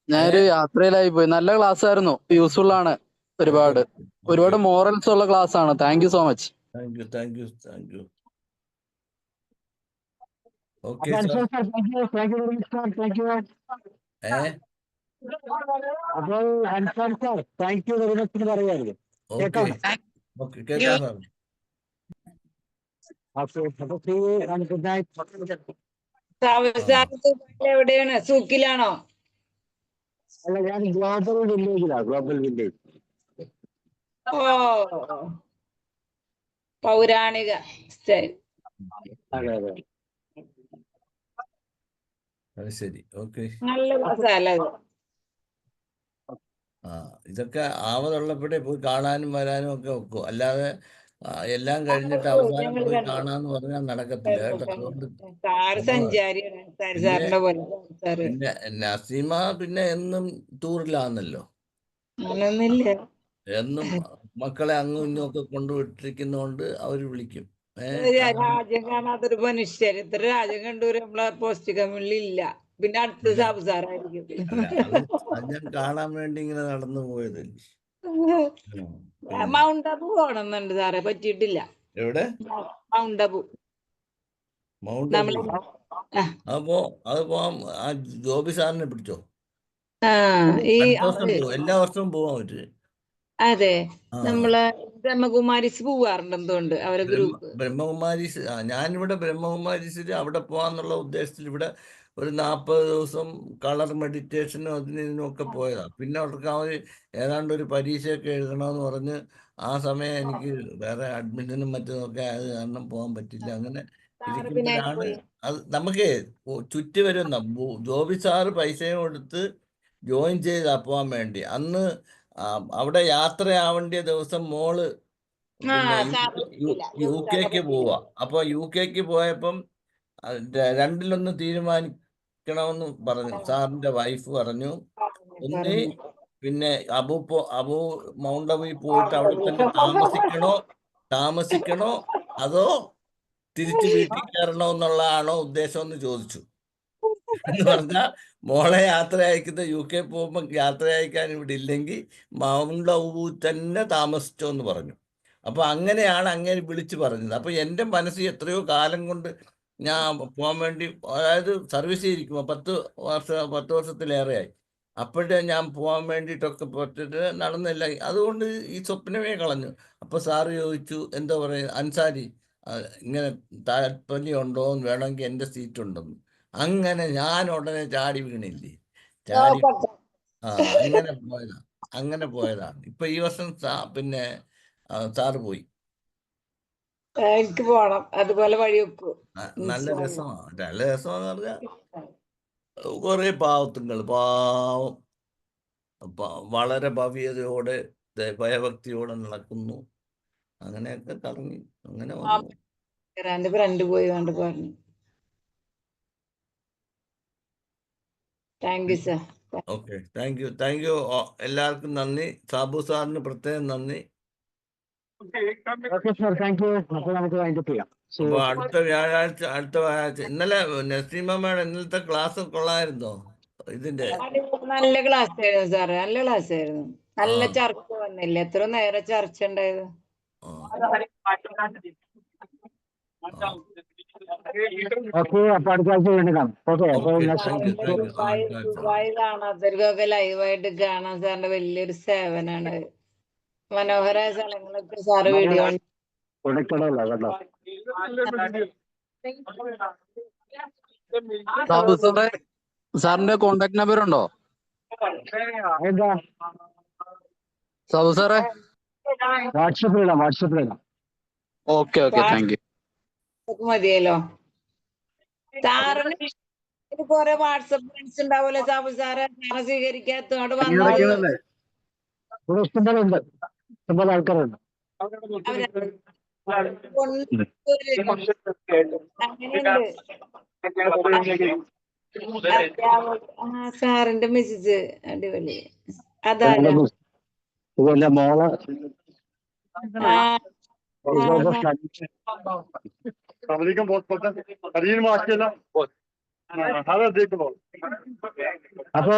ഞാനൊരു യാത്രയിലായി പോയി. നല്ല ക്ലാസ് ആയിരുന്നു. യൂസ്ഫുൾ ആണ്. ഒരുപാട് മോറൽസ് ഉള്ള ക്ലാസ് ആണ്. Thank you so much. Thank you. Okay അപ്പോൾ Ansar sir thank you very much പറയായിരുന്നു. എവിടെയാണ്? സൂക്കിലാണോ? അല്ല, ഞാൻ ഗ്ലോബൽ വില്ലേജിലാണ്. Global village. പൗരാണിക സ്റ്റൈൽ. അതെ. ശരി. ഓക്കെ. നല്ല ക്ലാസ്സല്ലേ? ഇതൊക്കെ ആവതുള്ളപ്പോഴേ പോയി കാണാനും വരാനും ഒക്കെ വെക്കും. അല്ലാതെ എല്ലാം കഴിഞ്ഞിട്ട് അവസാനം പോയി കാണാന്ന് പറഞ്ഞാൽ നടക്കത്തില്ല കേട്ടോ. അതുകൊണ്ട് പിന്നെ നസീമ പിന്നെ എന്നും ടൂറിലാന്നല്ലോ. എന്നും മക്കളെ അങ്ങും ഇങ്ങും ഒക്കെ കൊണ്ടുവിട്ടിരിക്കുന്നോണ്ട് അവര് വിളിക്കും. രാജ്യം കാണാത്തൊരു മനുഷ്യർ ഇത്ര രാജ്യം കണ്ടൂര് നമ്മളെ പോസ്റ്റ് കമ്മ്യൂണിലില്ല. പിന്നെ അടുത്ത് സാബു സാറായിരിക്കും. അത് ഞാൻ കാണാൻ വേണ്ടി ഇങ്ങനെ നടന്നു പോയത്. മൗണ്ട് അബു പോകണമെന്നുണ്ട് സാറേ, പറ്റിയിട്ടില്ല. എവിടെ? മൗണ്ട് അബു. അപ്പോ അത് പോവാം. ആ ജോബി സാറിനെ പിടിച്ചോ. എല്ലാ വർഷവും പോവാൻ പറ്റും. അതെ, നമ്മളെ ബ്രഹ്മകുമാരിസ് പോവാറുണ്ട്. എന്തുകൊണ്ട് അവരെ ഗ്രൂപ്പ് ബ്രഹ്മകുമാരീസ്. ഞാനിവിടെ ബ്രഹ്മകുമാരീസിൽ അവിടെ പോവാന്നുള്ള ഉദ്ദേശത്തിൽ ഇവിടെ ഒരു 40 ദിവസം കളർ മെഡിറ്റേഷനും അതിനും ഒക്കെ പോയതാണ്. പിന്നെ അവർക്ക് ഏതാണ്ട് ഒരു പരീക്ഷയൊക്കെ എഴുതണമെന്ന് പറഞ്ഞ് ആ സമയം എനിക്ക് വേറെ അഡ്മിഷനും മറ്റൊക്കെ ആയത് കാരണം പോകാൻ പറ്റില്ല. അങ്ങനെ ഇരിക്കുമ്പോഴാണ് അത് നമുക്ക് ചുറ്റി വരുന്ന ജോബി സാറ് പൈസയും കൊടുത്ത് ജോയിൻ ചെയ്താ പോകാൻ വേണ്ടി. അന്ന് അവിടെ യാത്രയാവേണ്ടിയ ദിവസം മോള് പിന്നെ UK പോവാ. അപ്പൊ UK പോയപ്പം രണ്ടിലൊന്ന് തീരുമാനിക്കണമെന്ന് പറഞ്ഞു. സാറിന്റെ വൈഫ് പറഞ്ഞു, ഒന്ന് പിന്നെ അബു മൗണ്ട് അബുവിൽ പോയിട്ട് അവിടെ തന്നെ താമസിക്കണോ അതോ തിരിച്ച് വീട്ടിൽ കയറണോ എന്നുള്ളതാണോ ഉദ്ദേശം എന്ന് ചോദിച്ചു. എന്ന് പറഞ്ഞാൽ മോളെ യാത്ര അയക്കുന്ന UK പോകുമ്പോൾ യാത്ര അയക്കാൻ ഇവിടെ ഇല്ലെങ്കിൽ മൗണ്ട് അബു തന്നെ താമസിച്ചോ എന്ന് പറഞ്ഞു. അപ്പൊ അങ്ങനെയാണ് അങ്ങനെ വിളിച്ചു പറഞ്ഞത്. അപ്പൊ എൻ്റെ മനസ്സിൽ എത്രയോ കാലം കൊണ്ട് ഞാൻ പോകാൻ വേണ്ടി, അതായത് സർവീസ് ചെയ്തിരിക്കുമ്പോൾ 10 വർഷത്തിലേറെയായി. അപ്പോഴേ ഞാൻ പോകാൻ വേണ്ടിയിട്ടൊക്കെ പറ്റിട്ട് നടന്നില്ല. അതുകൊണ്ട് ഈ സ്വപ്നമേ കളഞ്ഞു. അപ്പൊ സാറ് ചോദിച്ചു, എന്താ പറയുക അൻസാരി ഇങ്ങനെ താല്പര്യമുണ്ടോ, വേണമെങ്കിൽ എൻ്റെ സീറ്റ് ഉണ്ടെന്ന്. അങ്ങനെ ഞാൻ ഉടനെ ചാടി വീണില്ലേ. അങ്ങനെ പോയതാണ്. ഇപ്പൊ ഈ വർഷം പിന്നെ സാറ് പോയി. എനിക്ക് പോണം. അതുപോലെ വഴി വെക്കൂ. നല്ല രസമാണെന്ന് പറഞ്ഞാൽ കുറെ പാവത്തുങ്ങൾ വളരെ ഭവ്യതയോടെ ഭയഭക്തിയോടെ നടക്കുന്നു. അങ്ങനെയൊക്കെ കറങ്ങി അങ്ങനെ വന്നു. എന്റെ ഫ്രണ്ട് പോയി കണ്ട് പറഞ്ഞു. Thank you sir. Okay, thank U എല്ലാവർക്കും നന്ദി. സാബു സാറിന് പ്രത്യേകം നന്ദി. Okay sir, thank U. അപ്പോൾ നമുക്ക് വൈൻഡപ്പ് ചെയ്യാം. അപ്പൊ അടുത്ത വ്യാഴാഴ്ച ഇന്നലെ നസീമമ്മയുടെ ഇന്നലത്തെ ക്ലാസ് കൊള്ളായിരുന്നോ ഇതിന്റെ? നല്ല ക്ലാസ് ആയിരുന്നു സാറ്, നല്ല ക്ലാസ് ആയിരുന്നു. നല്ല ചർച്ച വന്നില്ല, എത്ര നേരം ചർച്ച ഉണ്ടായത്. ദുബായ് കാണാത്തവർക്കൊക്കെ ലൈവായിട്ട് കാണാൻ സാറിന്റെ വലിയൊരു സേവനാണ്. മനോഹരമായ സ്ഥലങ്ങളൊക്കെ സാറ് വീഡിയോ സാറേ, സാറിന്റെ കോണ്ടാക്ട് നമ്പർ ഉണ്ടോ സാബു സാറേ? വാട്സപ്പിലിടാം. Okay thank you. മതിയല്ലോ. സാറിന് കൊറേ വാട്സപ്പ് ഫ്രണ്ട്സ് ഉണ്ടാവുമല്ലോ സാബു സാറ്, സാറെ സ്വീകരിക്കാത്തോണ്ട് വന്നത്. ഇഷ്ടംപോലെ ആൾക്കാരുണ്ട്. സാറിന്റെ മെസ്സേജ് അടിപൊളി. അതാണ് ഇതല്ല മോള് അപ്പൊ